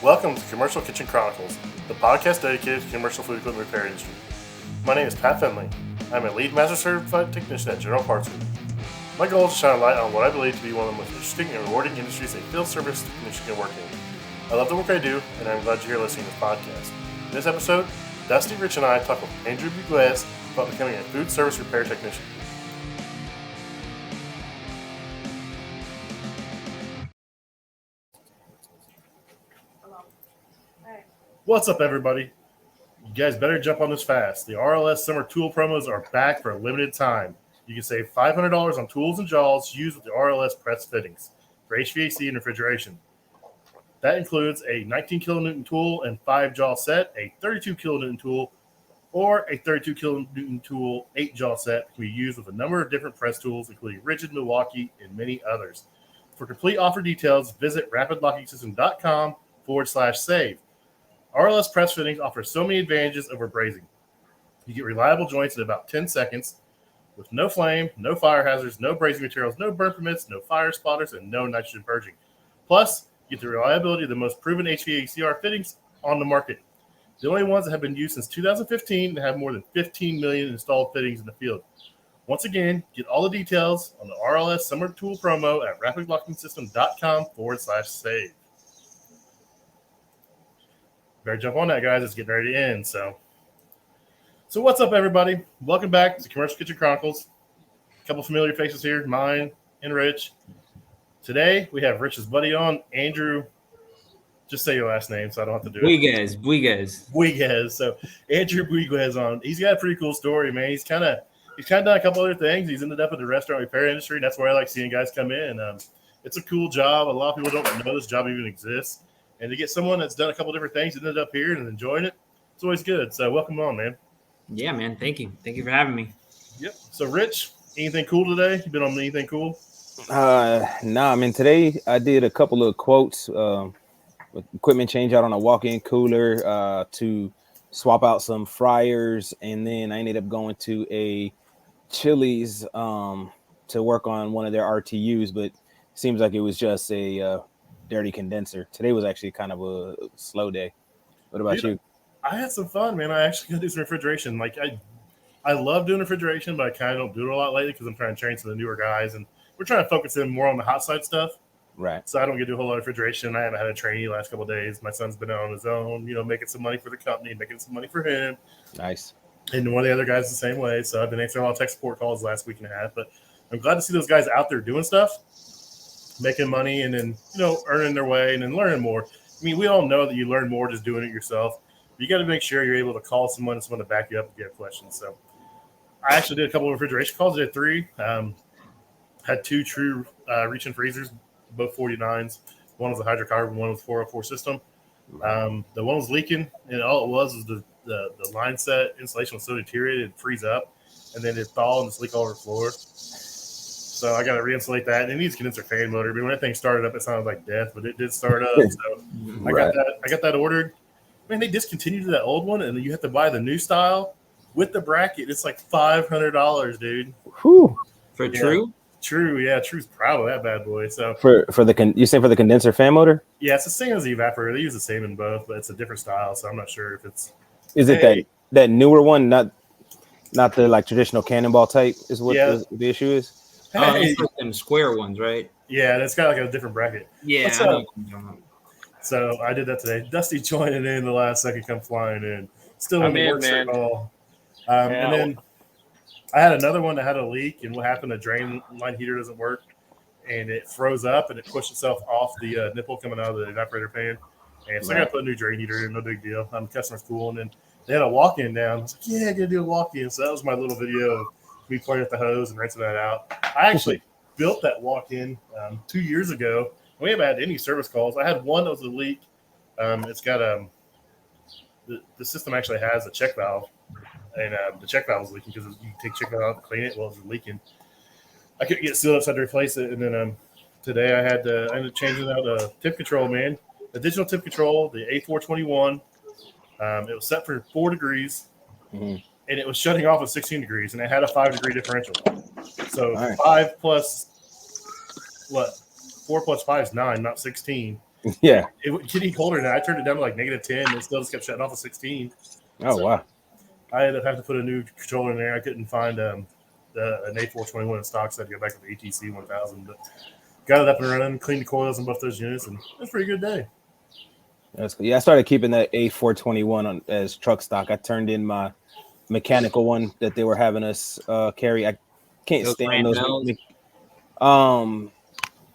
Welcome to Commercial Kitchen Chronicles, the podcast dedicated to the commercial food equipment repair industry. My name is Pat Finley. I'm a lead master certified technician at General Parts Group. My goal is to shine a light on what I believe to be one of the most interesting and rewarding industries a field service technician can work in. I love the work I do, and I'm glad you're here listening to this podcast. In this episode, Dusty, Rich, and I talk with Andrew Buigues about becoming a food service repair technician. What's up, everybody? You guys better jump on this fast. The RLS summer tool promos are back for a limited time. You can save $500 on tools and jaws used with the RLS press fittings for HVAC and refrigeration. That includes a 19 kilonewton tool and 5 jaw set, a 32 kilonewton tool, or a 32 kilonewton tool 8 jaw set that can be used with a number of different press tools, including rigid, Milwaukee, and many others. For complete offer details, visit rapidlockingsystem.com/save. RLS press fittings offer so many advantages over brazing. You get reliable joints in about 10 seconds with no flame, no fire hazards, no brazing materials, no burn permits, no fire spotters, and no nitrogen purging. Plus, you get the reliability of the most proven HVACR fittings on the market. The only ones that have been used since 2015 and have more than 15 million installed fittings in the field. Once again, get all the details on the RLS Summer Tool promo at rapidlockingsystem.com/save. Better jump on that, guys. It's getting ready to end. So what's up, everybody? Welcome back to Commercial Kitchen Chronicles. A couple familiar faces here, mine and Rich. Today, we have Rich's buddy on, Andrew. Just say your last name so I don't have to do it. Buigues. So Andrew Buigues on. He's got a pretty cool story, man. He's kind of done a couple other things. He's ended up in the restaurant repair industry, and that's where I like seeing guys come in. It's a cool job. A lot of people don't know this job even exists. And to get someone that's done a couple different things and ended up here and enjoying it, it's always good. So welcome on, man. Yeah, man. Thank you. Thank you for having me. Yep. So, Rich, anything cool today? You been on anything cool? Today I did a couple of quotes with equipment change out on a walk-in cooler to swap out some fryers. And then I ended up going to a Chili's to work on one of their RTUs, but it seems like it was just a dirty condenser. Today was actually kind of a slow day. What about you? I had some fun, man. I actually got to do some refrigeration. Like I love doing refrigeration, but I kind of don't do it a lot lately because I'm trying to train some of the newer guys, and we're trying to focus in more on the hot side stuff. Right. So I don't get to do a whole lot of refrigeration. I haven't had a trainee the last couple of days. My son's been out on his own, making some money for the company, making some money for him. Nice. And one of the other guys the same way. So I've been answering a lot of tech support calls the last week and a half, but I'm glad to see those guys out there doing stuff, making money, and then, earning their way and then learning more. I mean, we all know that you learn more just doing it yourself. You got to make sure you're able to call someone and someone to back you up if you have questions. So I actually did a couple of refrigeration calls. I did 3. Had 2 true reach-in freezers, both 49s. One was a hydrocarbon, one was 404 system. The one was leaking, and all it was the line set insulation was so deteriorated it'd freeze up, and then it'd thaw and just leak all over the floor. So I got to re-insulate that. And it needs a condenser fan motor. But when that thing started up, it sounded like death, but it did start up. So I got that ordered. Man, they discontinued that old one, and then you have to buy the new style with the bracket. It's like $500, dude. Whew. For True? True, yeah. True's proud of that bad boy. So you say for the condenser fan motor? Yeah, it's the same as the evaporator. They use the same in both, but it's a different style. So I'm not sure if it's. Is it that newer one, not the like traditional cannonball type? Is what the issue is? It's like them square ones, right? Yeah, it's got like a different bracket. Yeah. So I did that today. Dusty joining in the last second, come flying in. Still in the work shirt call. And then I had another one that had a leak, and what happened? The drain line heater doesn't work, and it froze up, and it pushed itself off the nipple coming out of the evaporator fan. And so I got to put a new drain heater in, no big deal. The customer's cool, and then they had a walk-in down. I was like, yeah, I got to do a walk-in. So that was my little video of me playing with the hose and rinsing that out. I actually built that walk-in 2 years ago. We haven't had any service calls. I had one that was a leak. It's got the system actually has a check valve, and the check valve was leaking because you take check valve out to clean it while it was leaking. I couldn't get it sealed up, so I had to replace it. And then today I ended up changing out a tip control, man. The digital tip control, the A421. It was set for 4 degrees, and it was shutting off at 16 degrees, and it had a 5-degree differential. So 4 plus 5 is 9, not 16. Yeah. It getting colder now. I turned it down to like -10. It still just kept shutting off at 16. Oh, So wow. I ended up having to put a new controller in there. I couldn't find an A421 in stock, so I had to go back to the ATC 1000. But got it up and running, cleaned the coils on both those units, and it was a pretty good day. That's cool. Yeah, I started keeping that A421 on as truck stock. I turned in my mechanical one that they were having us carry. I can't stand those.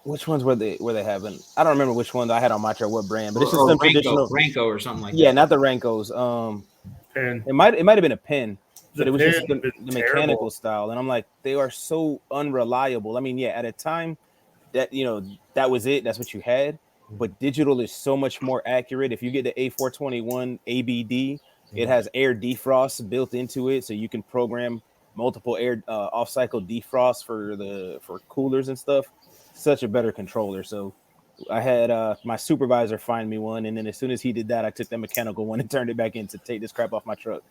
Which ones were they having? I don't remember which ones I had on my truck, what brand, but it's just some traditional Ranco or something like that. Yeah, not the Rankos. Pen. It might have been a pen, but it was just the mechanical terrible style. And I'm like, they are so unreliable. I mean, yeah, at a time that that was it. That's what you had. But digital is so much more accurate. If you get the A421 ABD, it has air defrost built into it, so you can program multiple air off-cycle defrost for coolers and stuff. Such a better controller. So I had my supervisor find me one, and then as soon as he did that, I took the mechanical one and turned it back in to take this crap off my truck.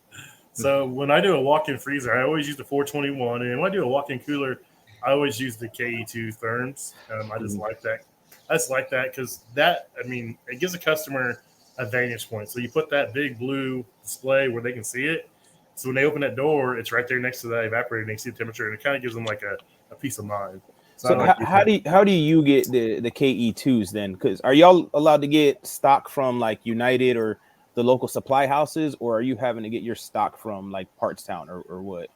So when I do a walk-in freezer, I always use the 421, and when I do a walk-in cooler, I always use the KE2 therms. I just like that. I just like that because it gives a customer a vantage point. So you put that big blue display where they can see it. So when they open that door, it's right there next to the evaporator, and they can see the temperature, and it kind of gives them like a peace of mind. So how do you get the KE2s then? Because are y'all allowed to get stock from like United or the local supply houses, or are you having to get your stock from like Partstown or what?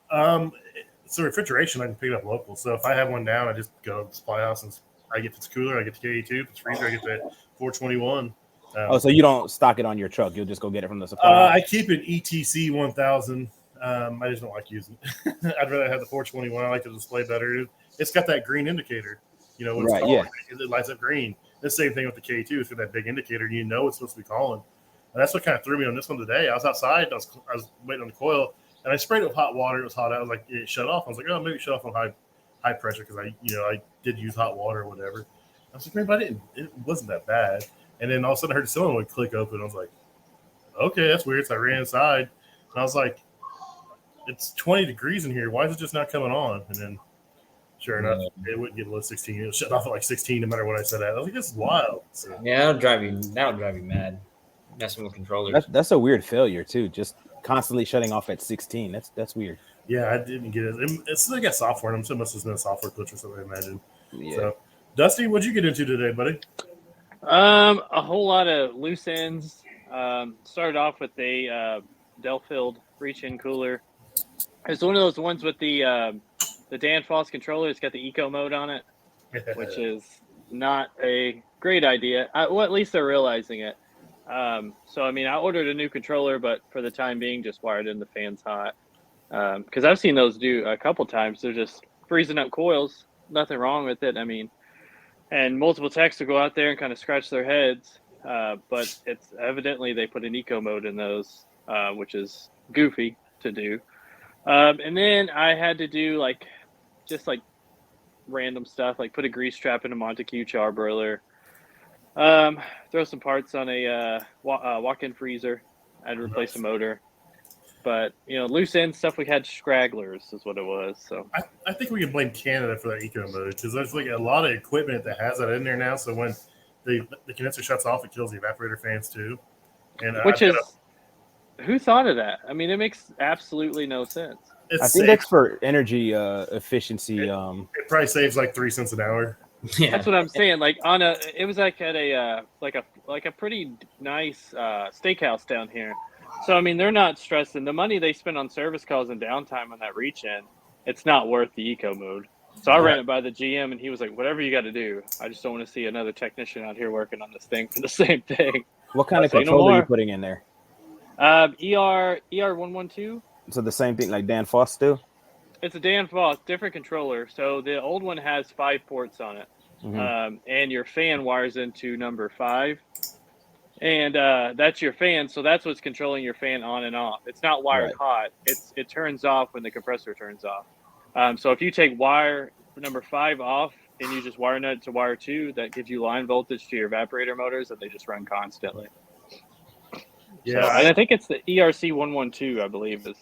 So refrigeration, I can pick it up local. So if I have one down, I just go to the supply house and I get this cooler, I get the KE2. If it's freezer, I get the 421. So you don't stock it on your truck; you'll just go get it from the supply house. I keep an ETC 1000. I just don't like using it. I'd rather have the 421. I like the display better. It's got that green indicator, when it's calling, it lights up green. The same thing with the K2. It's got that big indicator. It's supposed to be calling. And that's what kind of threw me on this one today. I was outside. I was waiting on the coil, and I sprayed it with hot water. It was hot. I was like, it shut off. I was like, oh, maybe it shut off on high pressure because I did use hot water or whatever. I was like, maybe I didn't. It wasn't that bad. And then all of a sudden, I heard the solenoid click open. I was like, okay, that's weird. So I ran inside, and I was like, it's 20 degrees in here. Why is it just not coming on? And then sure enough, it wouldn't get below 16. It was shut off at like 16 no matter what I said at. I was like, this is wild. So, yeah, that'll drive you mad. Messing with controllers. That's a weird failure too. Just constantly shutting off at 16. That's weird. Yeah, I didn't get it. It's still got software in them, so it must have been a software glitch or something, I imagine. Yeah. So, Dusty, what'd you get into today, buddy? A whole lot of loose ends. Started off with a Delfield reach-in cooler. It's one of those ones with the Danfoss controller. It's got the eco mode on it, which is not a great idea. Well, at least they're realizing it. So, I ordered a new controller, but for the time being, just wired in the fans hot. Because I've seen those do a couple times. They're just freezing up coils. Nothing wrong with it. And multiple techs will go out there and kind of scratch their heads. But it's evidently they put an eco mode in those, which is goofy to do. And then I had to do just random stuff, like put a grease trap in a Montague char broiler, throw some parts on a walk-in freezer. I had to replace the motor. But, loose end stuff, we had scragglers is what it was. So I think we can blame Canada for that eco mode because there's a lot of equipment that has that in there now. So when the condenser shuts off, it kills the evaporator fans too. And who thought of that? It makes absolutely no sense. I think that's for energy efficiency. It probably saves like 3 cents an hour. Yeah, that's what I'm saying. It was at a pretty nice steakhouse down here. So they're not stressing the money they spend on service calls and downtime on that reach-in. It's not worth the eco mode. So I ran it by the GM, and he was like, "Whatever you got to do. I just don't want to see another technician out here working on this thing for the same thing." What kind of controller are you putting in there? ER 112. So the same thing like Danfoss still? It's a Danfoss, different controller. So the old one has 5 ports on it. Mm-hmm. And your fan wires into number 5. And that's your fan. So that's what's controlling your fan on and off. It's not wired hot. It turns off when the compressor turns off. So if you take wire number 5 off and you just wire nut to wire 2, that gives you line voltage to your evaporator motors, and they just run constantly. Yeah, and I think it's the ERC 112, I believe is.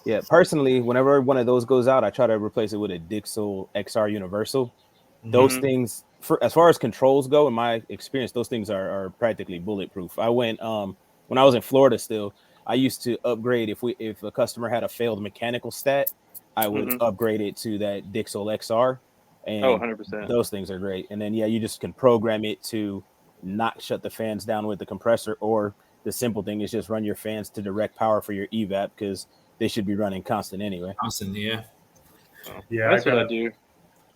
Yeah, personally, whenever one of those goes out, I try to replace it with a Dixel XR Universal. Those things as far as controls go, in my experience, those things are practically bulletproof. I went when I was in Florida still, I used to upgrade if a customer had a failed mechanical stat, I would upgrade it to that Dixel XR. And 100%. those things are great. And then you just can program it to not shut the fans down with the compressor, or the simple thing is just run your fans to direct power for your evap, because they should be running constant anyway. Constant, yeah. Yeah, That's what I do.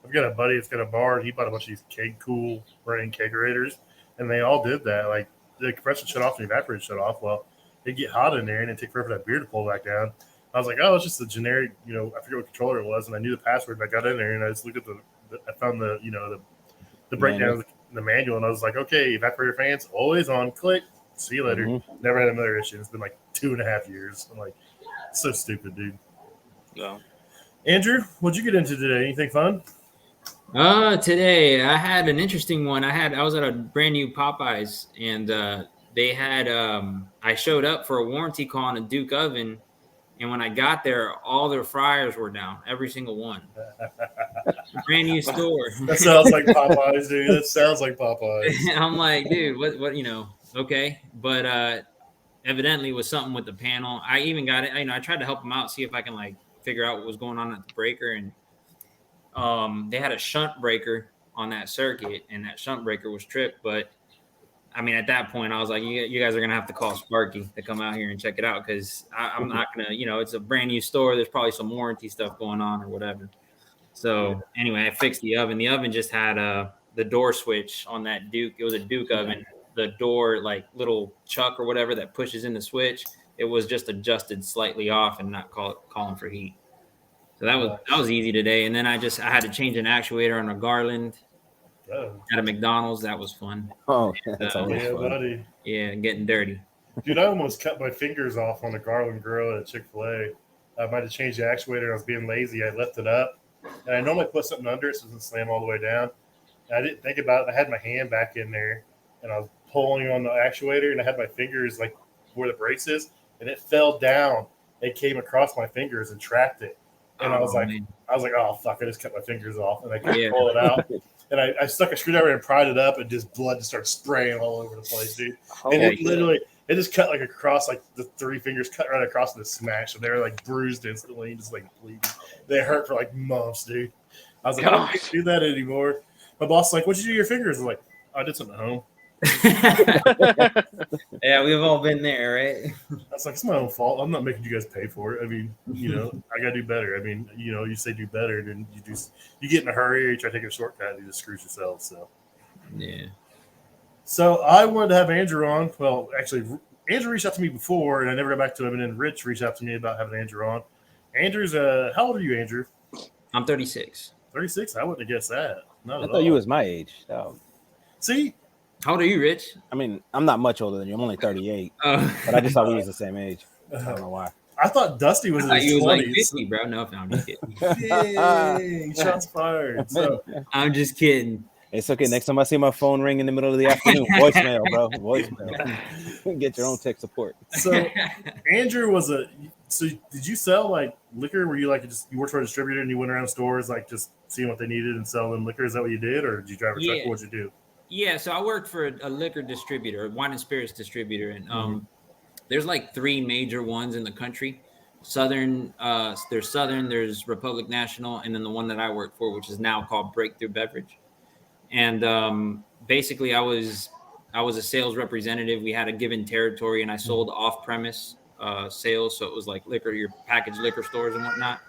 I've got a buddy that's got a bar. He bought a bunch of these keg cool running kegerators, and they all did that. Like the compressor shut off and the evaporator shut off. Well, it'd get hot in there, and it'd take forever for that beer to pull back down. I was like, oh, it's just a generic, I forget what controller it was, and I knew the password. But I got in there and I just looked at I found the breakdown of the manual, and I was like, okay, evaporator fans always on. Click. See you later. Never had another issue. It's been like 2.5 years. I'm like, so stupid, dude. No. Andrew, what'd you get into today? Anything fun? Today I had an interesting one. I was at a brand new Popeyes, and they had I showed up for a warranty call on a Duke oven, and when I got there, all their fryers were down, every single one. Brand new store. That sounds like Popeyes, dude. That sounds like Popeyes. I'm like, dude, what okay, but evidently it was something with the panel. I even got it. I tried to help them out, see if I can like figure out what was going on at the breaker, and they had a shunt breaker on that circuit, and that shunt breaker was tripped. But I mean, at that point, I was like, you guys are gonna have to call Sparky to come out here and check it out, because I'm not gonna, it's a brand new store. There's probably some warranty stuff going on or whatever. So anyway, I fixed the oven. The oven just had the door switch on that Duke. It was a Duke oven. The door, like little chuck or whatever that pushes in the switch, it was just adjusted slightly off and not calling for heat. So that was easy today. And then I had to change an actuator on a Garland at a McDonald's. That was fun. Oh, that's always fun. Buddy. Yeah, getting dirty. Dude, I almost cut my fingers off on a Garland grill at Chick-fil-A. I might have changed the actuator, and I was being lazy. I left it up, and I normally put something under it so it doesn't slam all the way down. And I didn't think about it. I had my hand back in there, and I was pulling on the actuator, and I had my fingers like where the brace is, and it fell down. It came across my fingers and trapped it. And I was like, oh fuck! I just cut my fingers off, and I couldn't pull it out. And I stuck a screwdriver and pried it up, and just blood just started spraying all over the place, dude. And it just cut like across, like the 3 fingers cut right across and smashed. And they were like bruised instantly, and just like bleeding. They hurt for like months, dude. I was like, I don't need to do that anymore. My boss was like, what'd you do to your fingers? I was like, I did something at home. Yeah, we've all been there, right? That's like, it's my own fault. I'm not making you guys pay for it. I mean, I gotta do better. I mean, you say do better, then you get in a hurry, or you try to take a shortcut, and you just screw yourself. So yeah. So I wanted to have Andrew on. Well, actually, Andrew reached out to me before, and I never got back to him. And then Rich reached out to me about having Andrew on. Andrew's how old are you, Andrew? I'm 36. 36? I wouldn't have guessed that. I thought you was my age. Oh. See? How old are you, Rich? I mean, I'm not much older than you. I'm only 38. But I just thought we was the same age. I don't know why. I thought Dusty was in his 20s. Like 50, bro. No, I'm just kidding. Yay, shots fired. So. I'm just kidding. It's okay. Next time I see my phone ring in the middle of the afternoon, voicemail, bro. Voicemail. Get your own tech support. So Andrew so did you sell like liquor? Were you like you worked for a distributor and you went around stores like just seeing what they needed and selling liquor? Is that what you did, or did you drive a truck? What'd you do? Yeah, so I worked for a liquor distributor, a wine and spirits distributor, and there's like 3 major ones in the country. There's Southern, there's Republic National, and then the one that I work for, which is now called Breakthrough Beverage. And basically, I was a sales representative. We had a given territory, and I sold off-premise sales, so it was like liquor, your packaged liquor stores and whatnot.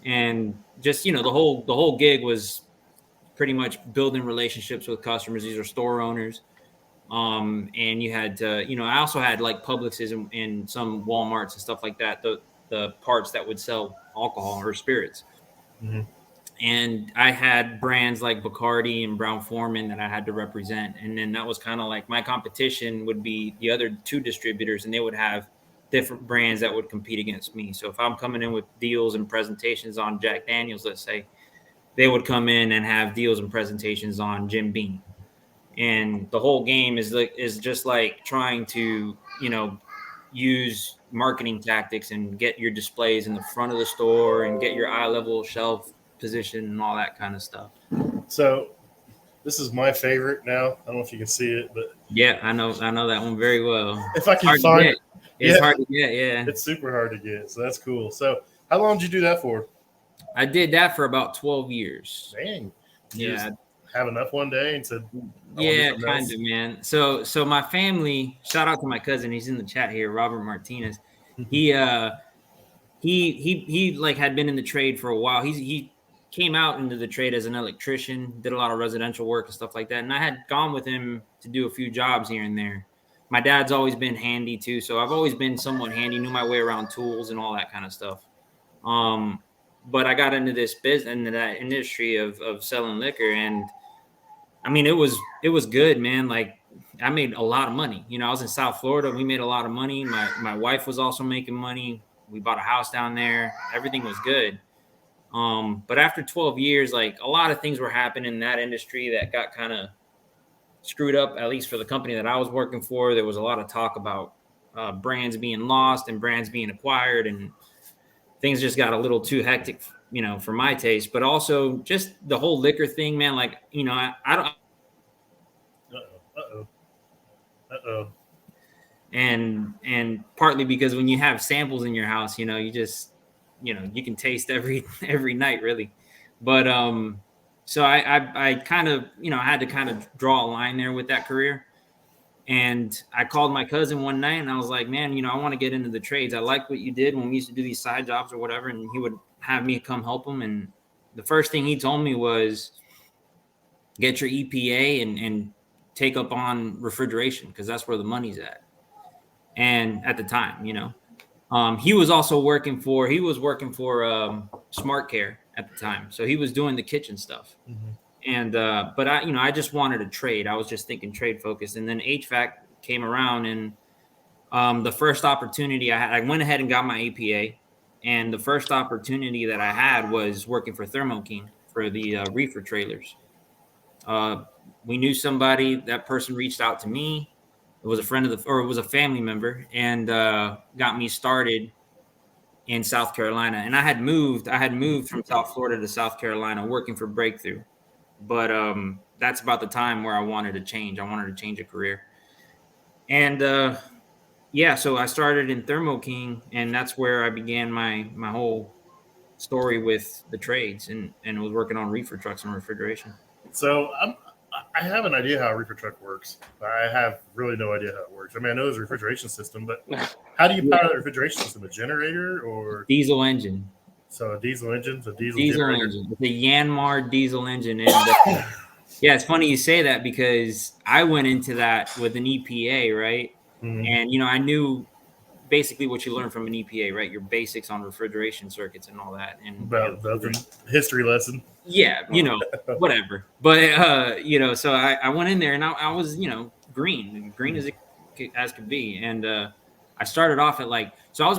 And just the whole gig was pretty much building relationships with customers. These are store owners. And you had to, I also had like Publixes and some Walmarts and stuff like that, the parts that would sell alcohol or spirits. Mm-hmm. And I had brands like Bacardi and Brown Forman that I had to represent. And then that was kind of like my competition would be the other 2 distributors, and they would have different brands that would compete against me. So if I'm coming in with deals and presentations on Jack Daniels, let's say, they would come in and have deals and presentations on Jim Beam. And the whole game is just like trying to, use marketing tactics and get your displays in the front of the store and get your eye level shelf position and all that kind of stuff. So This is my favorite now. I don't know if you can see it, but yeah, I know that one very well. If I can find it, it's hard to get. Yeah, it's super hard to get. So that's cool. So how long did you do that for? I did that for about 12 years. Dang. Yeah. Have enough one day and said, yeah, kind of, man. So my family. Shout out to my cousin. He's in the chat here, Robert Martinez. He like had been in the trade for a while. He came out into the trade as an electrician, did a lot of residential work and stuff like that. And I had gone with him to do a few jobs here and there. My dad's always been handy too, so I've always been somewhat handy, knew my way around tools and all that kind of stuff. But I got into this business, into that industry of selling liquor, and I mean, it was good, man. Like, I made a lot of money. You know, I was in South Florida. We made a lot of money. My wife was also making money. We bought a house down there. Everything was good. But after 12 years, like, a lot of things were happening in that industry that got kind of screwed up, at least for the company that I was working for. There was a lot of talk about brands being lost and brands being acquired, and things just got a little too hectic, you know, for my taste. But also just the whole liquor thing, man. Like, you know, I don't. Uh-oh. And partly because when you have samples in your house, you know, you just, you know, you can taste every night, really. But so I kind of, you know, I had to kind of draw a line there with that career. And I called my cousin one night and I was like, man, you know, I want to get into the trades. I like what you did when we used to do these side jobs or whatever. And he would have me come help him. And the first thing he told me was get your EPA and take up on refrigeration, because that's where the money's at. And at the time, you know, he was also working for Smart Care at the time. So he was doing the kitchen stuff. Mm-hmm. And, but I just wanted to trade. I was just thinking trade focused. And then HVAC came around, and the first opportunity I had, I went ahead and got my APA. And the first opportunity that I had was working for Thermo King for the reefer trailers. We knew somebody. That person reached out to me. It was a friend it was a family member, and got me started in South Carolina. And I had moved from South Florida to South Carolina working for Breakthrough. But that's about the time where I wanted to change. I wanted to change a career. And so I started in Thermo King, and that's where I began my whole story with the trades, and was working on reefer trucks and refrigeration. So I have an idea how a reefer truck works. I have really no idea how it works. I mean, I know there's a refrigeration system, but how do you power the refrigeration system? A generator or diesel engine? So a diesel engine, diesel engine. It's a Yanmar diesel engine. And yeah, it's funny you say that, because I went into that with an EPA, right? Mm-hmm. And, you know, I knew basically what you learn from an EPA, right? Your basics on refrigeration circuits and all that. And about the history lesson. Yeah, you know, whatever. But, you know, so I went in there, and I was, you know, green as could be. And I started off at so I was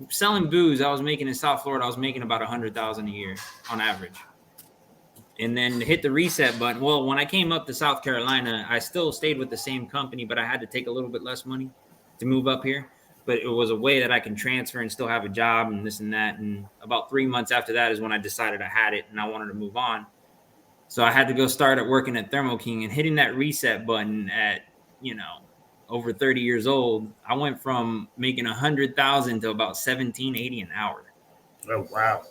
selling booze. I was making in South Florida, I was making about $100,000 a year on average. And then hit the reset button. Well, when I came up to South Carolina, I still stayed with the same company, but I had to take a little bit less money to move up here. But it was a way that I can transfer and still have a job and this and that. And about 3 months after that is when I decided I had it and I wanted to move on. So I had to go start at working at Thermo King, and hitting that reset button at, you know, over 30 years old. I went from making $100,000 to about $17.80 an hour. Oh, wow.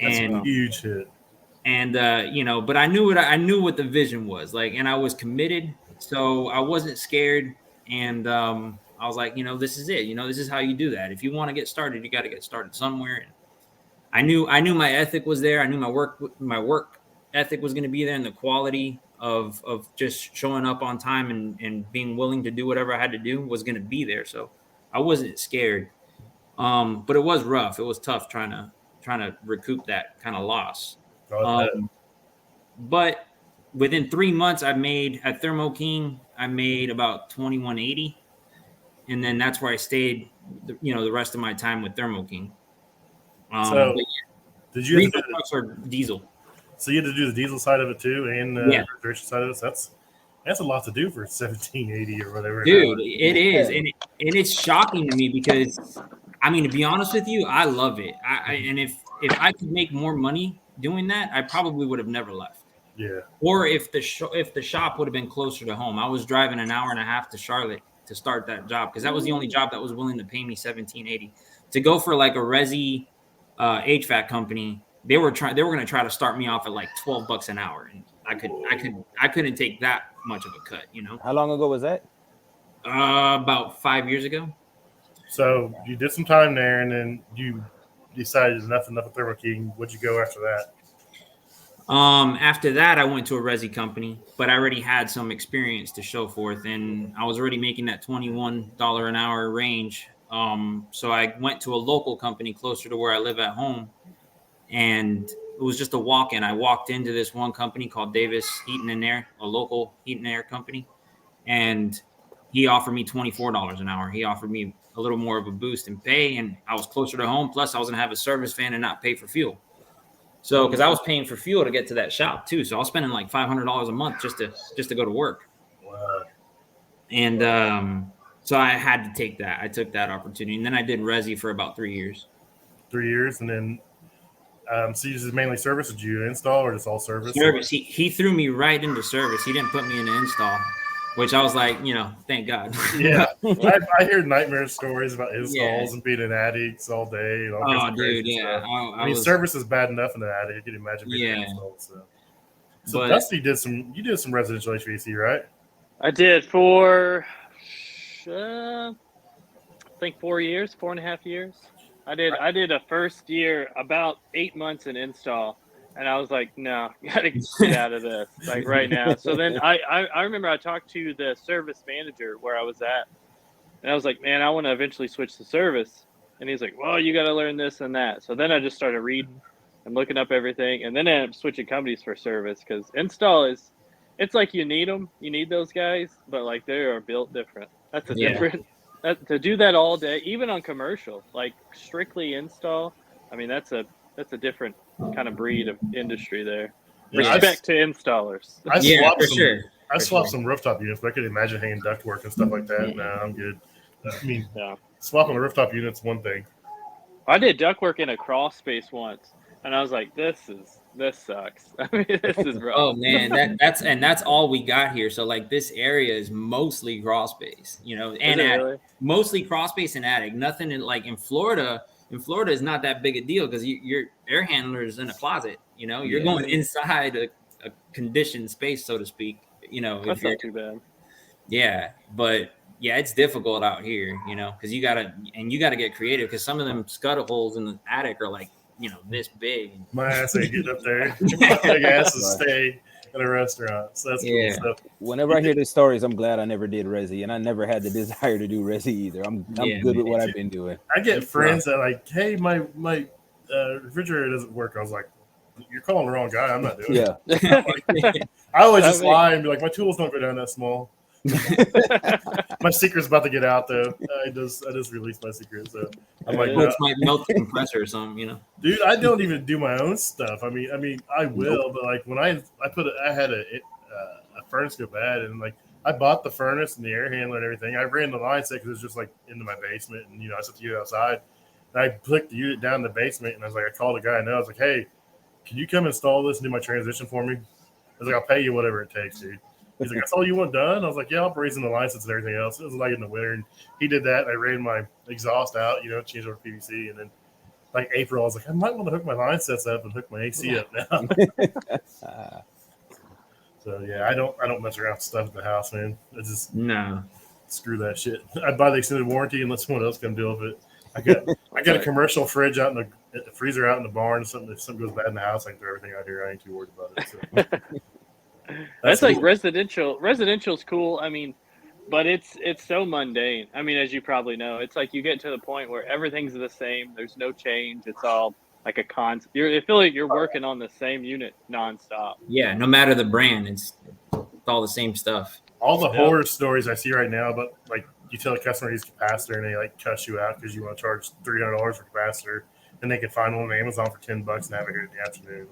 That's a huge hit. And, you know, but I knew what the vision was like, and I was committed. So I wasn't scared. And, I was like, you know, this is it. You know, this is how you do that. If you want to get started, you got to get started somewhere. And I knew my ethic was there. I knew my work ethic was going to be there, and the quality of just showing up on time and being willing to do whatever I had to do was going to be there. So I wasn't scared. But it was rough. It was tough trying to recoup that kind of loss. But within 3 months, at Thermo King, I made about $21.80. And then that's where I stayed, you know, the rest of my time with Thermo King. Did you reefer trucks or diesel? So you had to do the diesel side of it too, and the refrigeration side of it. So that's a lot to do for $17.80 or whatever. Dude, it is, and it's shocking to me, because, I mean, to be honest with you, I love it. And if I could make more money doing that, I probably would have never left. Yeah. Or if the shop would have been closer to home. I was driving an hour and a half to Charlotte to start that job because that was the only job that was willing to pay me $17.80 to go for like a resi HVAC company. They were going to try to start me off at like $12 an hour, and I couldn't take that much of a cut, you know. How long ago was that? About 5 years ago. So you did some time there, and then you decided enough of Thermo King. What'd you go after that? After that, I went to a resi company, but I already had some experience to show forth, and I was already making that $21 an hour range. So I went to a local company closer to where I live at home, and it was just a walk-in. I walked into this one company called Davis Heating and Air, a local heating and air company, and he offered me $24 an hour. He offered me a little more of a boost in pay, and I was closer to home. Plus, I was going to have a service van and not pay for fuel. So, because I was paying for fuel to get to that shop too, so I was spending like $500 a month just to go to work. Wow. And so I had to take that. I took that opportunity, and then I did resi for about 3 years. 3 years, and then so you just mainly service? Did you install or just all service? Service. He threw me right into service. He didn't put me in an install, which I was like, thank God. Yeah, I hear nightmare stories about installs and being in attics all day. And all dude, yeah. I mean, service is bad enough in the attic. You can imagine being installed. So but, Dusty did some residential HVAC, right? I did for I think 4.5 years. I did a first year about 8 months in install, and I was like, no, gotta get out of this like right now. So then I remember I talked to the service manager where I was at, and I was like, man, I want to eventually switch to service. And he's like, well, you got to learn this and that. So then I just started reading and looking up everything, and then I ended up switching companies for service because install it's like you need them, you need those guys, but like they are built different. That's a different. To do that all day, even on commercial, like strictly install. I mean, that's a different kind of breed of industry there. Yeah, Respect to installers. I swapped some rooftop units, but I could imagine hanging ductwork and stuff like that. No, I'm good. I mean, swapping a rooftop unit's one thing. I did ductwork in a crawl space once, and I was like, this sucks. I mean, this is rough. Oh man, that's all we got here. So like this area is mostly crawl space, and really? Mostly crawl space and attic. Nothing in Florida. In Florida is not that big a deal because your air handler is in a closet. You're going inside a conditioned space, so to speak. That's not too bad. Yeah, but yeah, it's difficult out here. Because you gotta get creative because some of them scuttle holes in the attic are like this big. My ass ain't getting up there. My ass is stay at a restaurant. So that's cool stuff. Whenever I hear these stories, I'm glad I never did resi, and I never had the desire to do resi either. I'm good with what I've been doing. I get friends that like, hey, my refrigerator doesn't work. I was like, you're calling the wrong guy. I'm not doing it. I always just lie and be like, my tools don't go down that small. My secret's about to get out though. I just released my secret, so I'm like, might melt the compressor or something, Dude, I don't even do my own stuff. I mean, I will, but like when I had a furnace go bad, and like I bought the furnace and the air handler and everything. I ran the line set because it was just like into my basement, and I set the unit outside. And I put the unit down in the basement, and I was like, I called a guy I know. I was like, hey, can you come install this and do my transition for me? I was like, I'll pay you whatever it takes, dude. He's like, that's all you want done? I was like, yeah, I'll braze in the line sets and everything else. It was like in the winter, and he did that. I ran my exhaust out, changed over PVC, and then like April, I was like, I might want to hook my line sets up and hook my AC up now. So yeah, I don't mess around with stuff at the house, man. I just screw that shit. I buy the extended warranty and let someone else come deal with it. I got a commercial fridge out in the freezer out in the barn. If something goes bad in the house, I can throw everything out here. I ain't too worried about it. So. That's like cool. Residential's cool. I mean, but it's so mundane. I mean, as you probably know, it's like you get to the point where everything's the same. There's no change. It's all like a concept. I feel like you're working on the same unit nonstop. Yeah, no matter the brand, it's all the same stuff. All the horror stories I see right now about like you tell a customer to use capacitor and they like cuss you out because you want to charge $300 for capacitor, and they can find one on Amazon for $10 and have it here in the afternoon.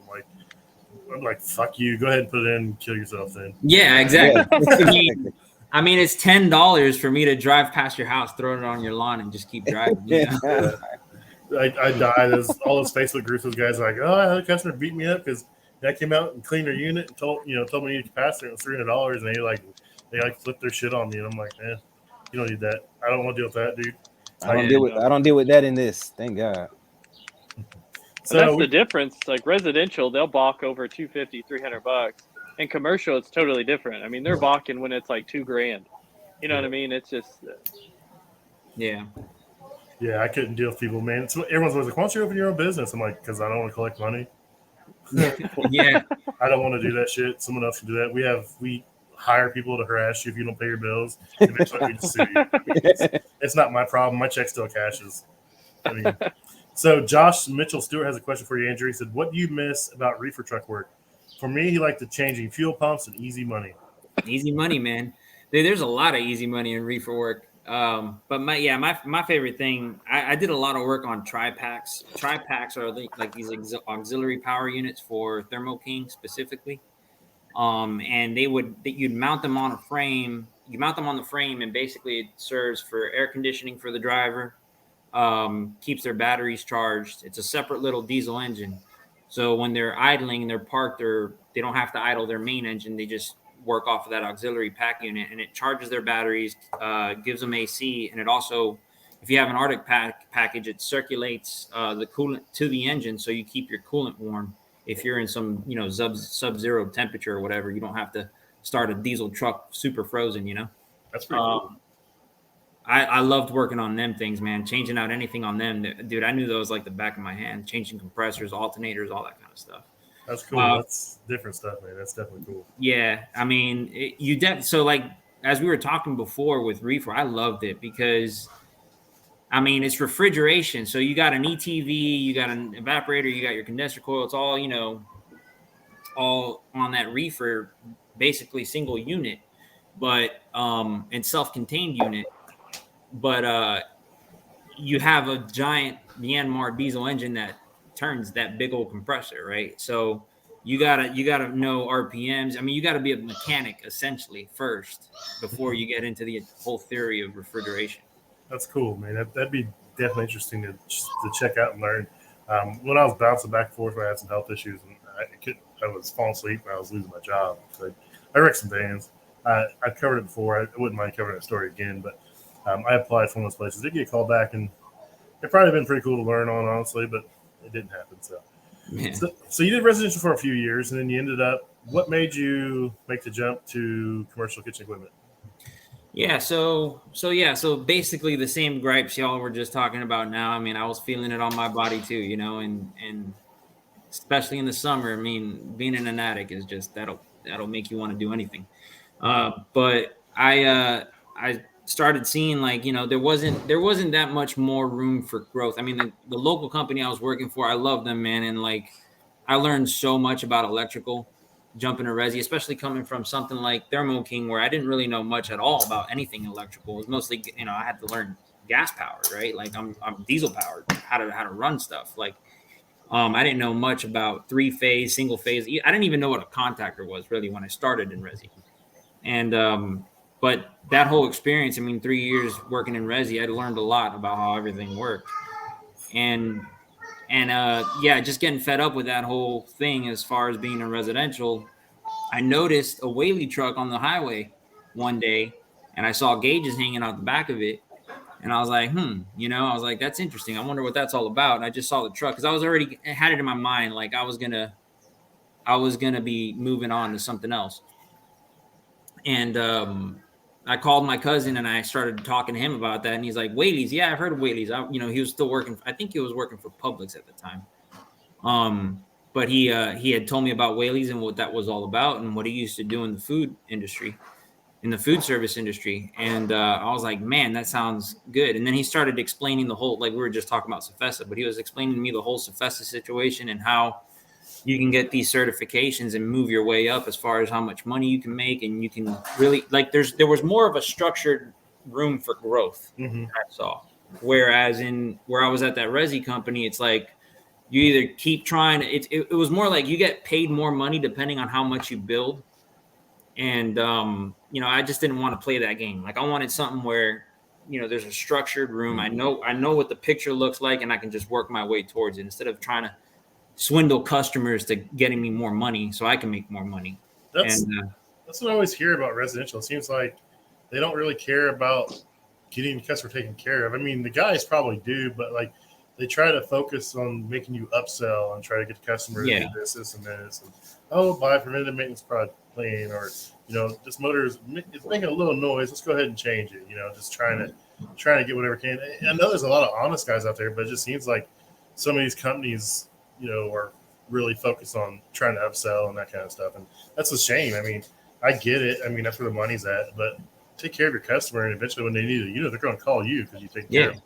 I'm like, fuck you. Go ahead and put it in and kill yourself then. Yeah, exactly. I mean, it's $10 for me to drive past your house, throw it on your lawn, and just keep driving. I die. There's all those Facebook groups. Those guys are like, oh, I had a customer beat me up because I came out and cleaned their unit and told me you need capacitor. It was $300, and they flipped their shit on me, and I'm like, man, you don't need that. I don't want to deal with that, dude. I don't deal with that in this. Thank God. So that's the difference. Like residential, they'll balk over $250, $300. In commercial, it's totally different. I mean, they're balking when it's like $2,000. You know what I mean? It's just, yeah. Yeah, I couldn't deal with people, man. Everyone's always like, why don't you open your own business? I'm like, because I don't want to collect money. Yeah. I don't want to do that shit. Someone else can do that. We hire people to harass you if you don't pay your bills. Eventually, we just sue you. It's not my problem. My check still cashes. I mean, so Josh Mitchell Stewart has a question for you, Andrew. He said, what do you miss about reefer truck work? For me, he liked the changing fuel pumps and easy money. Easy money, man. There's a lot of easy money in reefer work. But my favorite thing, I did a lot of work on tri-packs. Tri-packs are like these auxiliary power units for Thermo King specifically. And you'd mount them on a frame. You mount them on the frame, and basically it serves for air conditioning for the driver. Keeps their batteries charged. It's a separate little diesel engine. So when they're idling, they're parked, they don't have to idle their main engine. They just work off of that auxiliary pack unit, and it charges their batteries, gives them AC, and it also, if you have an Arctic package, it circulates the coolant to the engine, so you keep your coolant warm. If you're in some sub-zero temperature or whatever, you don't have to start a diesel truck super frozen. That's pretty cool. I loved working on them things, man. Changing out anything on them, dude. I knew those like the back of my hand. Changing compressors, alternators, all that kind of stuff. That's cool. That's different stuff, man. That's definitely cool. Yeah, I mean, so like as we were talking before with reefer, I loved it because, I mean, it's refrigeration. So you got an ETV, you got an evaporator, you got your condenser coil. It's all all on that reefer, basically single unit, but and self-contained unit. But you have a giant Myanmar diesel engine that turns that big old compressor, right? So you gotta know RPMs. I mean, you gotta be a mechanic essentially first before you get into the whole theory of refrigeration. That's cool, man. That'd be definitely interesting to check out and learn. When I was bouncing back and forth, I had some health issues, and I was falling asleep, and I was losing my job. So I wrecked some vans. I've covered it before. I wouldn't mind covering that story again, but I applied for one of those places. Did get called back, and it probably been pretty cool to learn on, honestly, but it didn't happen. So you did residential for a few years, and then you ended up. What made you make the jump to commercial kitchen equipment? Yeah, so basically the same gripes y'all were just talking about now. I mean, I was feeling it on my body too, and especially in the summer. I mean, being in an attic is just that'll make you want to do anything. But I started seeing there wasn't that much more room for growth. I mean, the local company I was working for, I love them, man, and I learned so much about electrical. Jumping to resi, especially coming from something like Thermo King, where I didn't really know much at all about anything electrical. It was mostly, I had to learn gas powered, right? Like I'm diesel powered, how to run stuff. I didn't know much about 3-phase, single phase. I didn't even know what a contactor was really when I started in resi. And but that whole experience, I mean, 3 years working in resi, I learned a lot about how everything worked. And just getting fed up with that whole thing as far as being in residential. I noticed a Whaley truck on the highway one day, and I saw gauges hanging out the back of it. And I was like, I was like, that's interesting. I wonder what that's all about. And I just saw the truck because I was already had it in my mind. Like I was gonna be moving on to something else. And I called my cousin and I started talking to him about that. And he's like, Whaley's. Yeah, I've heard of Whaley's. He was still working. I think he was working for Publix at the time. But he had told me about Whaley's and what that was all about and what he used to do in the food industry, in the food service industry. And I was like, man, that sounds good. And then he started explaining the whole, like we were just talking about Cefesa, but he was explaining to me the whole Cefesa situation and how you can get these certifications and move your way up as far as how much money you can make. And you can really there was more of a structured room for growth. Mm-hmm. I saw. Whereas where I was at that resi company, it's like you either keep trying. It was more like you get paid more money depending on how much you build. And, I just didn't want to play that game. Like I wanted something where, there's a structured room. I know what the picture looks like and I can just work my way towards it instead of trying to swindle customers to getting me more money so I can make more money. That's what I always hear about residential. It seems like they don't really care about getting the customer taken care of. I mean, the guys probably do, but like they try to focus on making you upsell and try to get the customer to do this, and this, and buy preventative maintenance product clean, or this motor is making a little noise. Let's go ahead and change it. Just trying to get whatever can. I know there's a lot of honest guys out there, but it just seems like some of these companies, are really focused on trying to upsell and that kind of stuff, and that's a shame. I mean, I get it. I mean, that's where the money's at, but take care of your customer, and eventually when they need it, they're going to call you because you take care of them.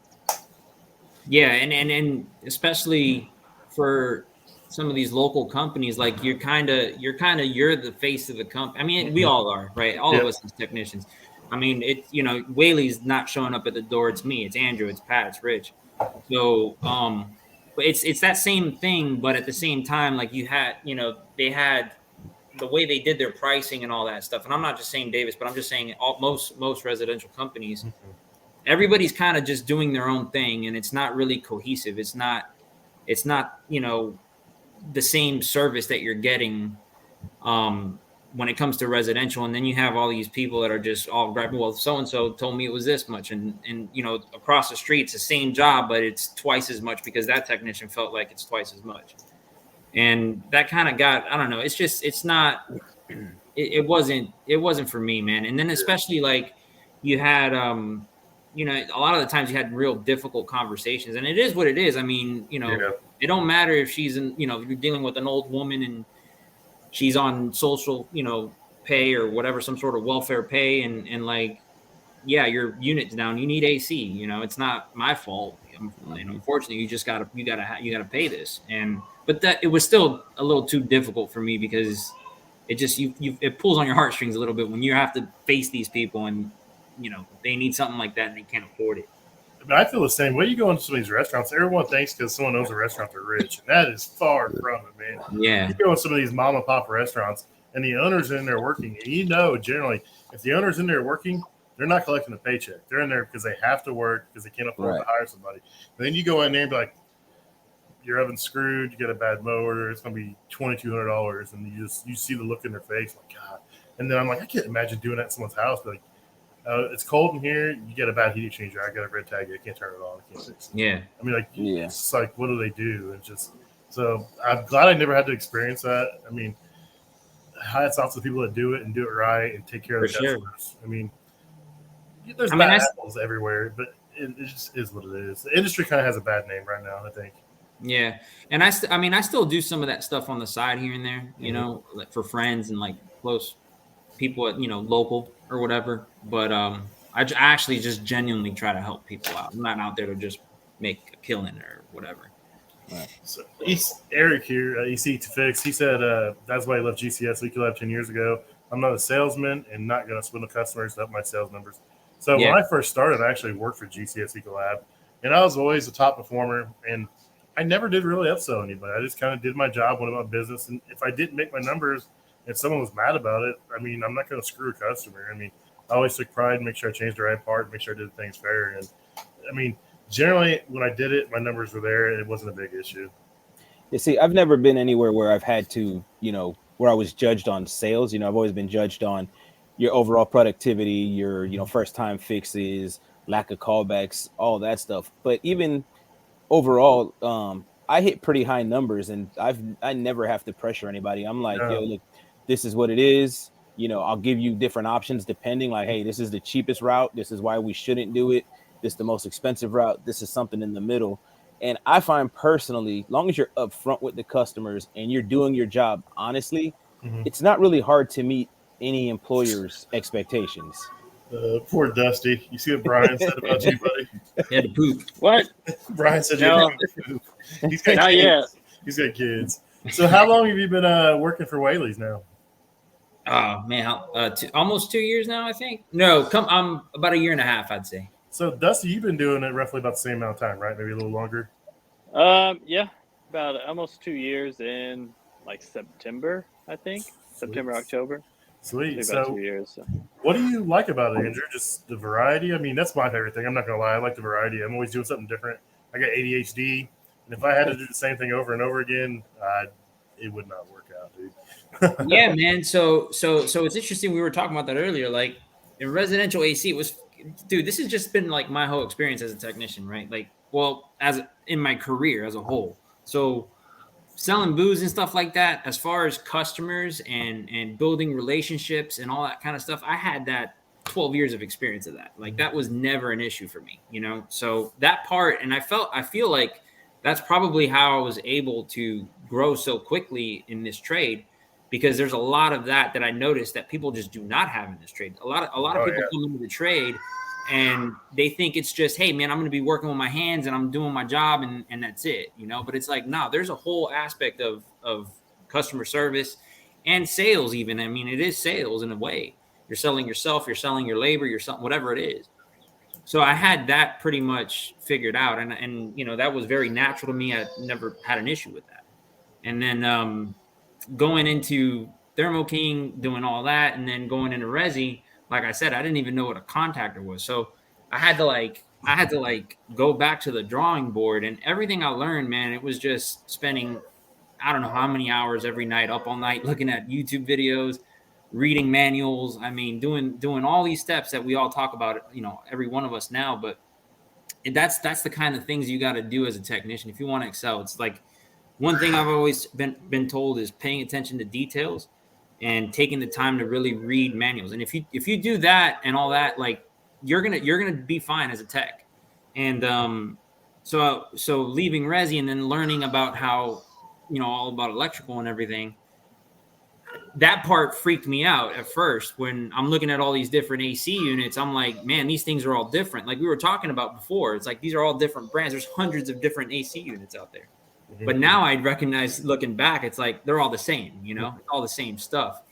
Yeah, and especially for some of these local companies, like you're the face of the company. I mean, we all are, right? All of us as technicians. I mean, Whaley's not showing up at the door. It's me. It's Andrew. It's Pat. It's Rich. So, but it's that same thing. But at the same time, like they had the way they did their pricing and all that stuff. And I'm not just saying Davis, but I'm just saying most residential companies. Everybody's kind of just doing their own thing, and it's not really cohesive. It's not the same service that you're getting when it comes to residential. And then you have all these people that are just all grabbing, well, so-and-so told me it was this much. And across the street, it's the same job, but it's twice as much because that technician felt like it's twice as much. And that kind of I don't know. It's just, it wasn't for me, man. And then especially like you had, a lot of the times you had real difficult conversations, and it is what it is. I mean, it don't matter if she's if you're dealing with an old woman and she's on social, pay or whatever, some sort of welfare pay. And like, yeah, your unit's down, you need AC, it's not my fault. And unfortunately you gotta pay this. But that it was still a little too difficult for me because it just, it pulls on your heartstrings a little bit when you have to face these people and, they need something like that and they can't afford it. But I feel the same way. You go into some of these restaurants, everyone thinks because someone owns a restaurant they're rich, and that is far from it, man. Yeah. You go in some of these mom and pop restaurants, and the owner's in there working, and generally, if the owner's in there working, they're not collecting a paycheck. They're in there because they have to work because they can't afford to hire somebody. But then you go in there and be like, your oven's screwed, you get a bad motor, it's going to be $2,200, and you see the look in their face, like, God. And then I'm like, I can't imagine doing that in someone's house, but like, it's cold in here. You get a bad heat exchanger. I got a red tag. I can't turn it on. I can't fix it. Yeah. I mean, like, it's like, what do they do? It's just so. I'm glad I never had to experience that. I mean, hats off to the people that do it and do it right and take care of the customers. I mean, there's bad apples everywhere, but it just is what it is. The industry kind of has a bad name right now, I think. Yeah, and I still do some of that stuff on the side here and there, like for friends and like close people at local or whatever. But I actually just genuinely try to help people out. I'm not out there to just make a killing or whatever. Right. So Eric here, EC to Fix. He said that's why he left GCS Ecolab 10 years ago. I'm not a salesman and not going to swindle customers to help my sales numbers. So when I first started, I actually worked for GCS Ecolab, and I was always a top performer. And I never did really upsell anybody. I just kind of did my job, went about business. And if I didn't make my numbers and someone was mad about it, I mean, I'm not going to screw a customer. I mean, I always took pride and make sure I changed the right part, make sure I did things fair. And I mean, generally when I did it, my numbers were there. It wasn't a big issue. You see, I've never been anywhere where I've had to, where I was judged on sales. I've always been judged on your overall productivity, your, first time fixes, lack of callbacks, all that stuff. But even overall, I hit pretty high numbers, and I never have to pressure anybody. I'm like, yo, look, this is what it is. I'll give you different options depending, like, hey, this is the cheapest route. This is why we shouldn't do it. This is the most expensive route. This is something in the middle. And I find personally, as long as you're upfront with the customers and you're doing your job honestly, it's not really hard to meet any employer's expectations. Poor Dusty. You see what Brian said about you, buddy? He had to poop. What? Brian said you had to poop. He's got Not kids. yet. He's got kids. So how long have you been working for Whaley's now? Oh man, almost 2 years now, I think. No, about a year and a half, I'd say. So Dusty, you've been doing it roughly about the same amount of time, right? Maybe a little longer. Yeah, about almost 2 years in like September, I think. September, October. Sweet. About 2 years. So. What do you like about it, Andrew? Just the variety? I mean, that's my favorite thing. I'm not going to lie. I like the variety. I'm always doing something different. I got ADHD. And if I had to do the same thing over and over again, it would not work out, dude. Yeah, man. So it's interesting. We were talking about that earlier. Like in residential AC, it was, dude, this has just been like my whole experience as a technician, right? Like, well, as in my career as a whole. So selling booze and stuff like that, as far as customers and building relationships and all that kind of stuff, I had that 12 years of experience of that. Like that was never an issue for me, you know? So that part, and I feel like that's probably how I was able to grow so quickly in this trade, because there's a lot of that I noticed that people just do not have in this trade. A lot of people come into the trade and they think it's just, hey man, I'm going to be working with my hands and I'm doing my job and that's it, you know? But it's like, no, there's a whole aspect of customer service and sales even. I mean, it is sales in a way. You're selling yourself, you're selling your labor, you're selling whatever it is. So I had that pretty much figured out. And you know, that was very natural to me. I never had an issue with that. And then going into Thermo King, doing all that, and then going into Resi, like I said, I didn't even know what a contactor was. So I had to go back to the drawing board, and everything I learned, man, it was just spending, I don't know how many hours every night, up all night, looking at YouTube videos, reading manuals. I mean, doing all these steps that we all talk about, you know, every one of us now, but that's the kind of things you got to do as a technician if you want to excel. It's like, one thing I've always been told is paying attention to details and taking the time to really read manuals. And if you do that and all that, like you're gonna be fine as a tech. And so leaving Resi and then learning about how, you know, all about electrical and everything, that part freaked me out at first. When I'm looking at all these different AC units, I'm like, man, these things are all different. Like we were talking about before, it's like these are all different brands. There's hundreds of different AC units out there. But now I recognize, looking back, it's like they're all the same, you know, all the same stuff.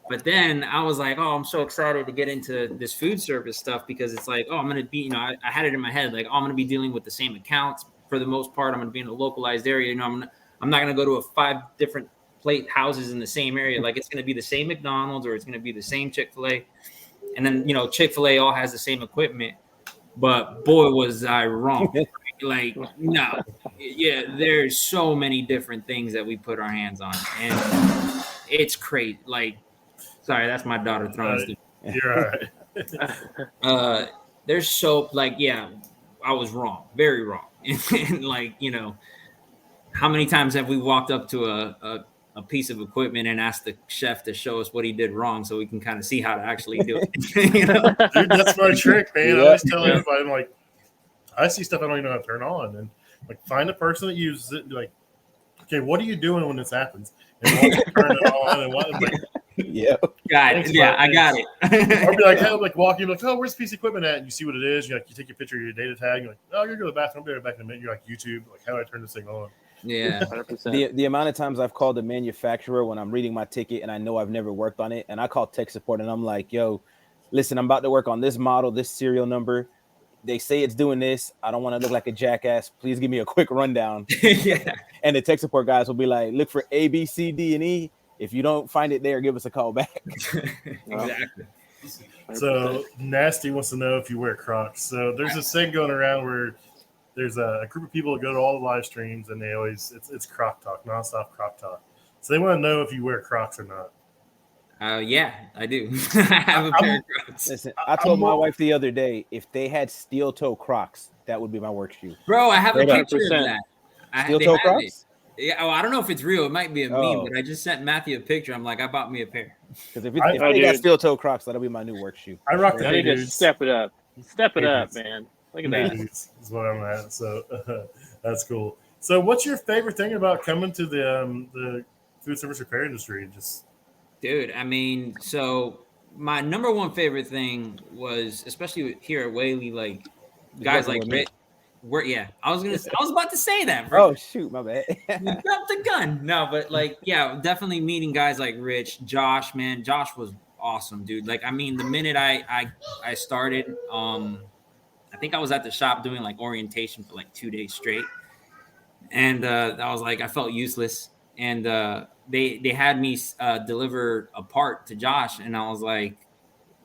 But then I was like, oh, I'm so excited to get into this food service stuff, because it's like, oh, I'm going to be, you know, I had it in my head, like, oh, I'm going to be dealing with the same accounts for the most part. I'm going to be in a localized area. You know, I'm not going to go to 5 different plate houses in the same area. Like it's going to be the same McDonald's or it's going to be the same Chick-fil-A. And then, you know, Chick-fil-A all has the same equipment. But boy, was I wrong. Like, no, yeah, there's so many different things that we put our hands on, and it's crazy. Like, sorry, that's my daughter throwing stuff. You're all right. There's so, like, yeah, I was wrong, very wrong. And like, you know, how many times have we walked up to a piece of equipment and asked the chef to show us what he did wrong so we can kind of see how to actually do it? You know? Dude, that's my trick, man. I always tell everybody, I'm like, I see stuff I don't even know how to turn on, and like find a person that uses it and be like, okay, what are you doing when this happens? And watch them turn it on and watch, like, got it. Yeah, I got it. Or be like, hey, I'm like walking, like, oh, where's the piece of equipment at? And you see what it is. You take your picture of your data tag. You're like, oh, you're going to go to the bathroom. I'll be right back in a minute. You're like, YouTube, like, how do I turn this thing on? Yeah, 100%. The amount of times I've called the manufacturer when I'm reading my ticket and I know I've never worked on it, and I call tech support and I'm like, yo, listen, I'm about to work on this model, this serial number. They say it's doing this. I don't want to look like a jackass. Please give me a quick rundown. Yeah. And the tech support guys will be like, look for A, B, C, D, and E. If you don't find it there, give us a call back. Exactly. So Nasty wants to know if you wear Crocs. So there's this thing going around where there's a group of people that go to all the live streams, and they always it's Croc talk, nonstop Croc talk. So they want to know if you wear Crocs or not. Yeah, I do. I have a pair of Crocs. Listen, I told my wife the other day, if they had steel toe Crocs, that would be my work shoe. Bro, I have a picture of that. Steel toe Crocs? Yeah, oh, I don't know if it's real. It might be a meme, but I just sent Matthew a picture. I'm like, I bought me a pair. Because if they got steel toe Crocs, that'll be my new work shoe. I rock the I need to step it up. Step it up, man. Look at that. Is what I'm at. So that's cool. So what's your favorite thing about coming to the food service repair industry? Dude, I mean, so my number one favorite thing was, especially here at Whaley, like guys like Rich. I was about to say that, bro. Oh shoot, my bad. You dropped the gun. No, but like, yeah, definitely meeting guys like Rich, Josh, man. Josh was awesome, dude. Like, I mean, the minute I started, I think I was at the shop doing like orientation for like 2 days straight, and I was like, I felt useless, and they had me deliver a part to Josh, and I was like,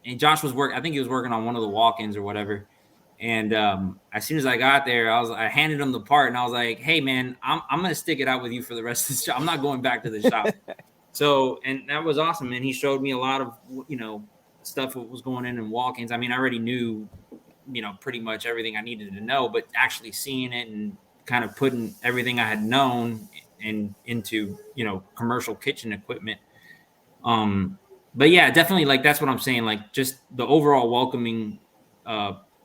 and Josh was I think he was working on one of the walk-ins or whatever, And as soon as I got there, I handed him the part, and I was like, "Hey, man, I'm gonna stick it out with you for the rest of the shop. I'm not going back to the shop." So, and that was awesome, and he showed me a lot of stuff that was going in walk-ins. I mean, I already knew pretty much everything I needed to know, but actually seeing it and kind of putting everything I had known into commercial kitchen equipment. But yeah, definitely, like, that's what I'm saying. Like, just the overall welcoming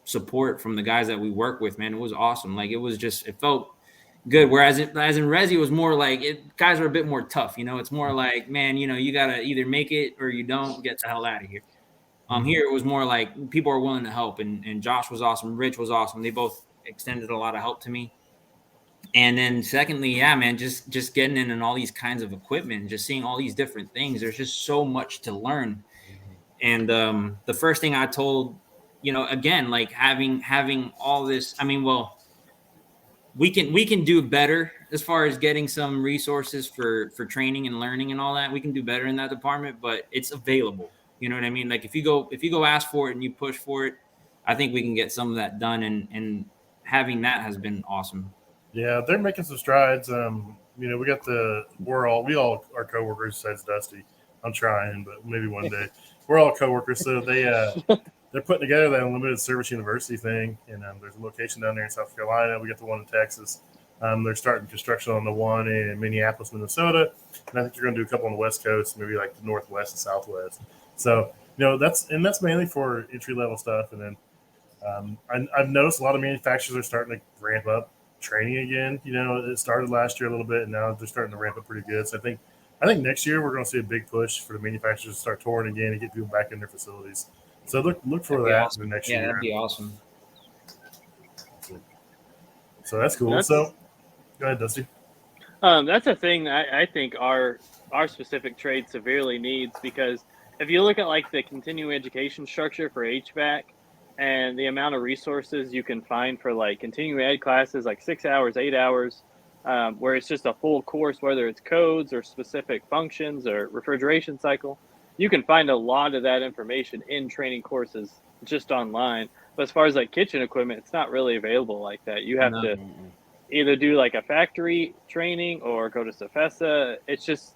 support from the guys that we work with, man, it was awesome. Like, it felt good. Whereas as in Resi, it was more like guys are a bit more tough. It's more like, man, you gotta either make it or you don't, get the hell out of here. Here it was more like people are willing to help, and Josh was awesome, Rich was awesome. They both extended a lot of help to me. And then secondly, yeah, man, just getting in and all these kinds of equipment, just seeing all these different things. There's just so much to learn. And the first thing I told, again, like having all this, I mean, well, we can do better as far as getting some resources for training and learning and all that. We can do better in that department, but it's available. You know what I mean? Like, if you go ask for it and you push for it, I think we can get some of that done. And having that has been awesome. Yeah, they're making some strides. We got we all are coworkers besides Dusty. I'm trying, but maybe one day. We're all coworkers, so they're putting together that unlimited service university thing, and there's a location down there in South Carolina. We got the one in Texas. They're starting construction on the one in Minneapolis, Minnesota, and I think they're going to do a couple on the West Coast, maybe like the Northwest and Southwest. So that's mainly for entry level stuff. And then I've noticed a lot of manufacturers are starting to ramp up training again. It started last year a little bit, and now they're starting to ramp up pretty good. So I think next year we're going to see a big push for the manufacturers to start touring again and get people back in their facilities. So look for that awesome. in the next year. Yeah, that'd be awesome. So that's cool. So go ahead, Dusty. That's a thing that I think our specific trade severely needs, because if you look at like the continuing education structure for HVAC and the amount of resources you can find for like continuing ed classes, like 6 hours, 8 hours, where it's just a full course, whether it's codes or specific functions or refrigeration cycle, you can find a lot of that information in training courses just online. But as far as like kitchen equipment, it's not really available like that. You have to either do like a factory training or go to Cefesa.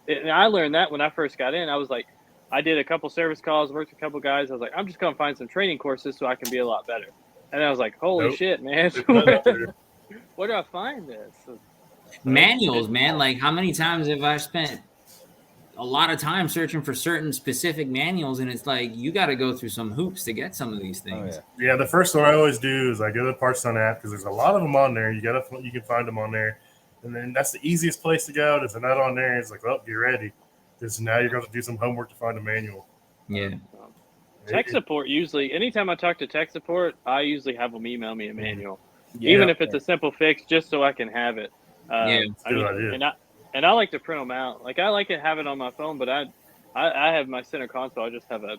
And I learned that when I first got in. I was like, I did a couple service calls, worked with a couple guys. I was like, I'm just going to find some training courses so I can be a lot better. And I was like, holy shit, man. Where do I find this? Manuals, man. Like, how many times have I spent a lot of time searching for certain specific manuals, and it's like you got to go through some hoops to get some of these things. Yeah, the first one I always do is I go to the Parts.on app, because there's a lot of them on there. You can find them on there, and then that's the easiest place to go. If they're not on there, it's like, well, get ready, because now you're going to do some homework to find a manual. Yeah. Tech support, usually, anytime I talk to tech support, I usually have them email me a manual, even if it's a simple fix, just so I can have it. Good idea. And I like to print them out. Like, I like to have it on my phone, but I have my center console. I just have a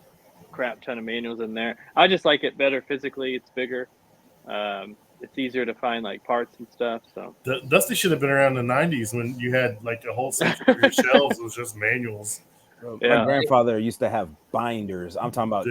crap ton of manuals in there. I just like it better physically. It's bigger. It's easier to find like parts and stuff. So Dusty should have been around in the 90s when you had like a whole section of your shelves was just manuals. My grandfather used to have binders. I'm talking about,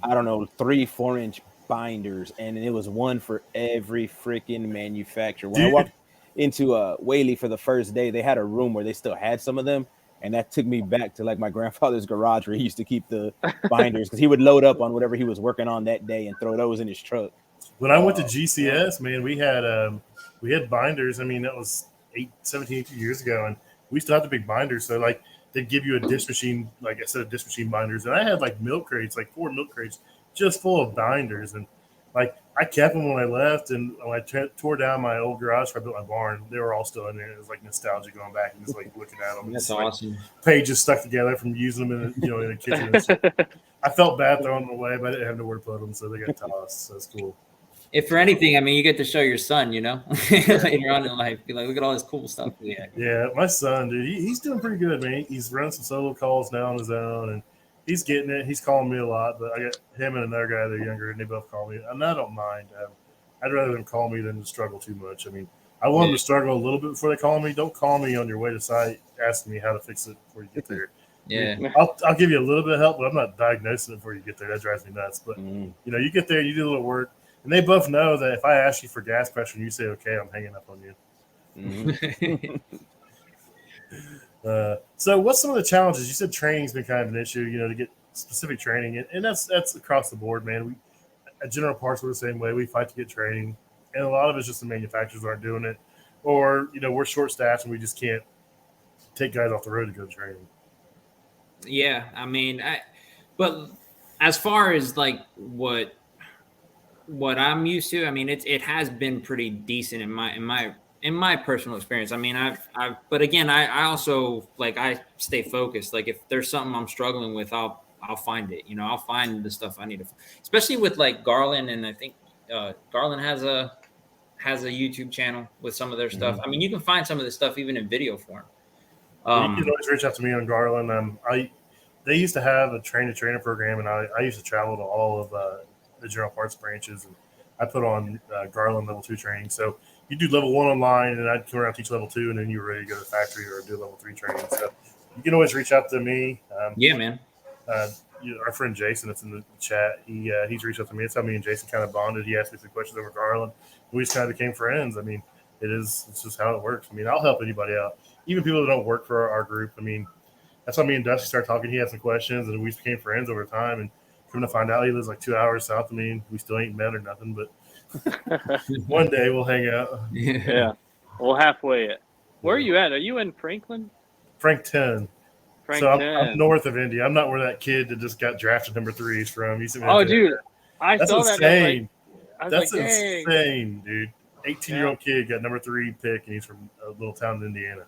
I don't know, 3-4 inch binders, and it was one for every freaking manufacturer. When I walked into Whaley for the first day, they had a room where they still had some of them, and that took me back to like my grandfather's garage where he used to keep the binders, because he would load up on whatever he was working on that day and throw those in his truck. When I went to GCS, man, we had binders. I mean, that was 17 years ago, and we still had the big binders. So like they'd give you a dish machine, like I said, dish machine binders, and I had like milk crates, like 4 milk crates, just full of binders. And like I kept them when I left, and when I tore down my old garage where I built my barn, they were all still in there. It was like nostalgia going back and just like looking at them. That's just, awesome. Like, pages stuck together from using them in the kitchen. I felt bad throwing them away, but I didn't have nowhere to put them, so they got tossed. So it's cool. If for anything, I mean, you get to show your son, later on in life, be like, look at all this cool stuff. Yeah, my son, dude, he's doing pretty good, man. He's running some solo calls now on his own, and he's getting it. He's calling me a lot, but I got him and another guy, they're younger, and they both call me. And I don't mind. I'd rather them call me than to struggle too much. I mean, I want them to struggle a little bit before they call me. Don't call me on your way to site asking me how to fix it before you get there. Yeah, I'll give you a little bit of help, but I'm not diagnosing it before you get there. That drives me nuts. But you get there, you do a little work. And they both know that if I ask you for gas pressure and you say, okay, I'm hanging up on you. So what's some of the challenges? You said training's been kind of an issue, to get specific training. And that's across the board, man. At General Parts, we're the same way. We fight to get training. And a lot of it's just the manufacturers aren't doing it. Or, we're short-staffed and we just can't take guys off the road to go to training. Yeah, I mean, but as far as like what I'm used to, I mean, it has been pretty decent in my personal experience. I mean, but again, I also I stay focused. Like if there's something I'm struggling with, I'll find it. I'll find the stuff I need to, especially with like Garland, and I think Garland has a YouTube channel with some of their stuff. I mean, you can find some of this stuff even in video form. You can always reach out to me on Garland. They used to have a trainer program, and I used to travel to all of the General Parts branches, and I put on Garland level 2 training. So you do level 1 online, and I'd come around teach level 2, and then you're ready to go to the factory or do level 3 training. So you can always reach out to me. Yeah, man. Our friend Jason that's in the chat, he's reached out to me. It's how me and Jason kind of bonded. He asked me some questions over Garland. We just kind of became friends. I mean, it's just how it works. I mean, I'll help anybody out, even people that don't work for our group. I mean, that's why me and Dusty started talking. He had some questions, and we became friends over time. And come to find out, he lives like 2 hours south of me, and we still ain't met or nothing. But one day we'll hang out. Yeah, we'll halfway it. Where are you at? Are you in Franklin? Frankton. So I'm north of Indy. I'm not where that kid that just got drafted number 3 is from. Dude, I that's saw insane. that. That's insane, dude. 18-year-old kid got number 3 pick, and he's from a little town in Indiana.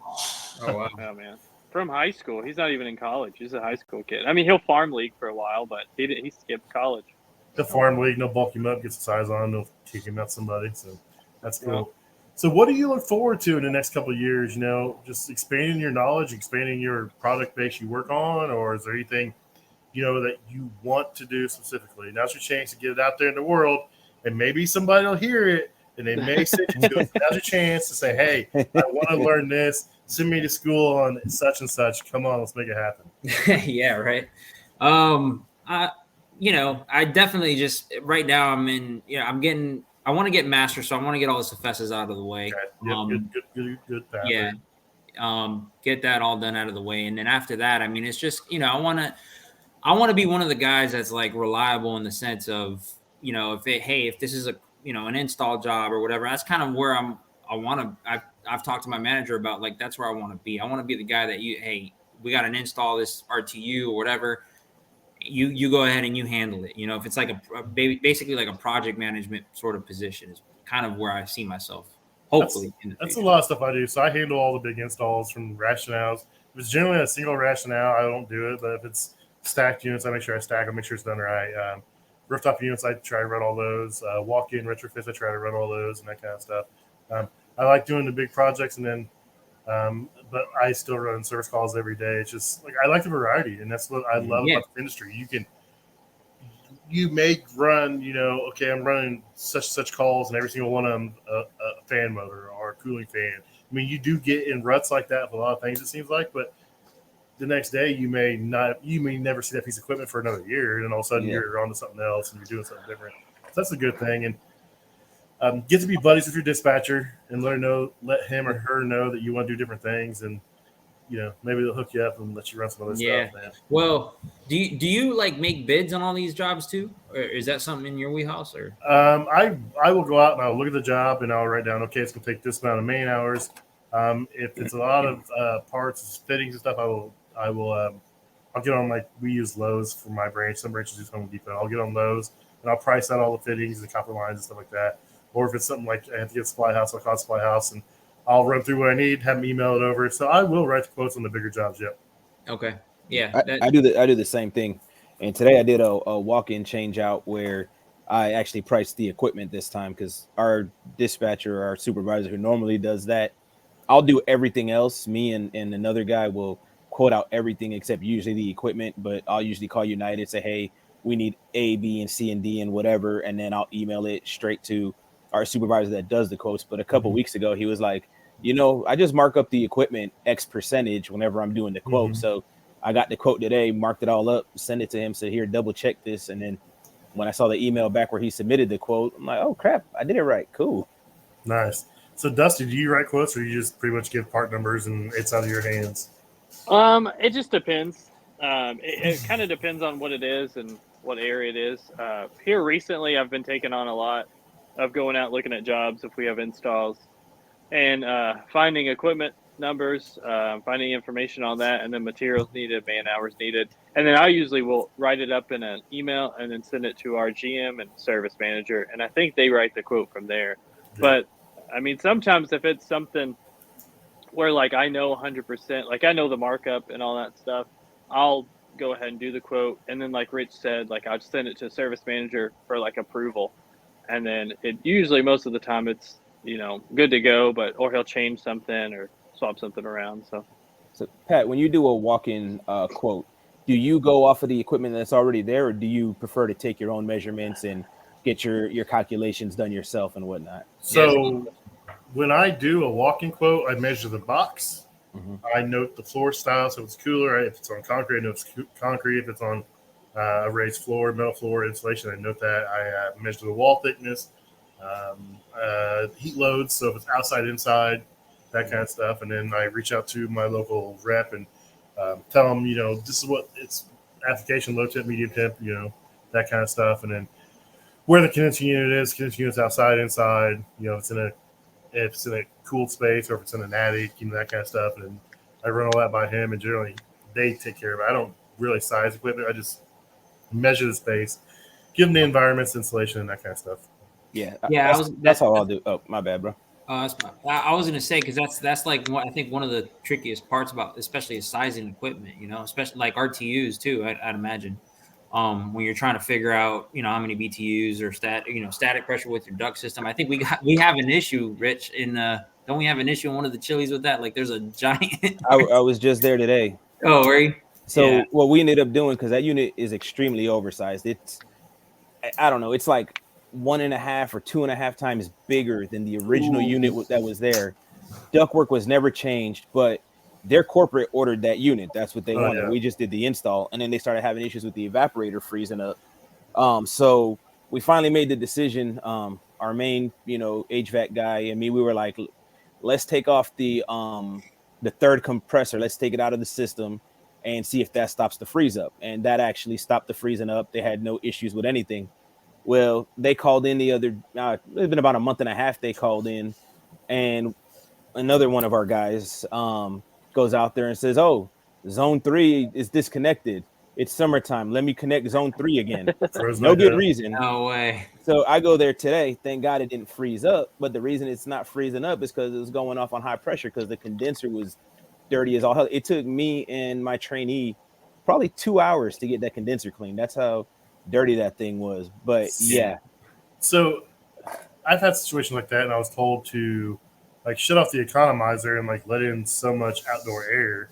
Oh, wow. Oh, man. From high school. He's not even in college. He's a high school kid. I mean, he'll farm league for a while, but he skipped college. The farm league, they'll bulk him up, get some size on, they'll kick him out somebody. So that's cool. Yeah. So what do you look forward to in the next couple of years? Just expanding your knowledge, expanding your product base you work on, or is there anything, that you want to do specifically? Now's your chance to get it out there in the world, and maybe somebody will hear it, and they may say to you, now's your chance to say, hey, I want to learn this. Send me to school on such and such. Come on, let's make it happen. Yeah, right. I definitely just right now I want to get master, so I want to get all the successes out of the way. Okay. Yep, good path. Yeah. Get that all done out of the way. And then after that, I mean, it's just, I want to be one of the guys that's like reliable in the sense of, if this is an install job or whatever, that's kind of where I've talked to my manager about, like, that's where I want to be. I want to be the guy that we got to install this RTU or whatever. You go ahead and you handle it. If it's like basically like a project management sort of position is kind of where I see myself. Hopefully. That's a lot of stuff I do. So I handle all the big installs from rationales. If it's generally a single rationale, I don't do it. But if it's stacked units, I make sure I stack them, make sure it's done right. Rooftop units, I try to run all those. Walk-in retrofits, I try to run all those and that kind of stuff. I like doing the big projects, and then but I still run service calls every day. It's just like I like the variety, and that's what I love about the industry. You may run, okay, I'm running such calls, and every single one of them a fan motor or a cooling fan. I mean, you do get in ruts like that with a lot of things, it seems like, but the next day you may never see that piece of equipment for another year, and then all of a sudden you're on to something else and you're doing something different. So that's a good thing. And get to be buddies with your dispatcher and let him or her know that you want to do different things, and maybe they'll hook you up and let you run some other stuff. Man. Well, do you like make bids on all these jobs too, or is that something in your wheelhouse? Or I will go out and I'll look at the job and I'll write down, okay, it's gonna take this amount of man hours. If it's a lot of parts, fittings and stuff, I'll get on, we use Lowe's for my branch. Some branches use Home Depot. I'll get on Lowe's and I'll price out all the fittings and copper lines and stuff like that. Or if it's something like I have to get a supply house, I'll call a supply house and I'll run through what I need, have them email it over. So I will write the quotes on the bigger jobs. Yep. Okay. Yeah. I do the same thing. And today I did a walk-in change out where I actually priced the equipment this time, because our dispatcher, our supervisor who normally does that, I'll do everything else. Me and another guy will quote out everything except usually the equipment, but I'll usually call United, say, hey, we need A, B, and C, and D, and whatever. And then I'll email it straight to our supervisor that does the quotes. But a couple weeks ago, he was like, I just mark up the equipment X percentage whenever I'm doing the quote. So I got the quote today, marked it all up, send it to him, said, here, double check this. And then when I saw the email back where he submitted the quote, I'm like, oh crap, I did it right. Cool. Nice. So Dusty, do you write quotes, or you just pretty much give part numbers and it's out of your hands? It just depends. It kind of depends on what it is and what area it is. Here recently, I've been taking on a lot of going out looking at jobs if we have installs, and finding equipment numbers, finding information on that, and then materials needed, man hours needed. And then I usually will write it up in an email and then send it to our GM and service manager. And I think they write the quote from there. Yeah. But I mean, sometimes if it's something where like I know 100%, like I know the markup and all that stuff, I'll go ahead and do the quote. And then like Rich said, like I'll send it to service manager for like approval. And then it usually most of the time it's, you know, good to go, or he'll change something or swap something around. So Pat, when you do a walk-in quote, do you go off of the equipment that's already there, or do you prefer to take your own measurements and get your calculations done yourself and whatnot? So when I do a walk-in quote, I measure the box. Mm-hmm. I note the floor style, so it's cooler. If it's on concrete, I know it's concrete. If it's on a raised floor, metal floor, insulation, I note that. I measure the wall thickness, heat loads, so if it's outside, inside, that kind of stuff. And then I reach out to my local rep and tell them, you know, this is what it's application, low temp, medium temp, you know, that kind of stuff. And then where the condensing unit is, condensing unit's outside, inside, you know, if it's in a cooled space or if it's in an attic, you know, that kind of stuff. And then I run all that by him, and generally they take care of it. I don't really size equipment. I just measure the space, give them the environments, insulation, and that kind of stuff. Yeah. That's how I'll do. Oh, my bad, bro. I was going to say, because that's like I think one of the trickiest parts about, especially sizing equipment, you know, especially like RTUs too, I'd imagine. When you're trying to figure out, you know, how many BTUs or static pressure with your duct system. I think we have an issue, Rich, don't we have an issue in one of the Chili's with that? Like there's a giant. I was just there today. Oh, were you? So yeah. What we ended up doing, because that unit is extremely oversized. I don't know, it's like 1.5 or 2.5 times bigger than the original unit that was there. Ductwork was never changed, but their corporate ordered that unit. That's what they wanted. Yeah. We just did the install, and then they started having issues with the evaporator freezing up. So we finally made the decision. Our main, you know, HVAC guy and me, we were like, let's take off the third compressor. Let's take it out of the system and see if that stops the freeze up. And that actually stopped the freezing up. They had no issues with anything. Well, they called in it's been about a month and a half. They called in, and another one of our guys goes out there and says, oh, zone 3 is disconnected. It's summertime. Let me connect zone 3 again. No good reason. No way. So I go there today. Thank God it didn't freeze up. But the reason it's not freezing up is because it was going off on high pressure because the condenser was dirty as all hell. It took me and my trainee probably 2 hours to get that condenser clean. That's how dirty that thing was. But yeah. So I've had situations like that, and I was told to like shut off the economizer and like let in so much outdoor air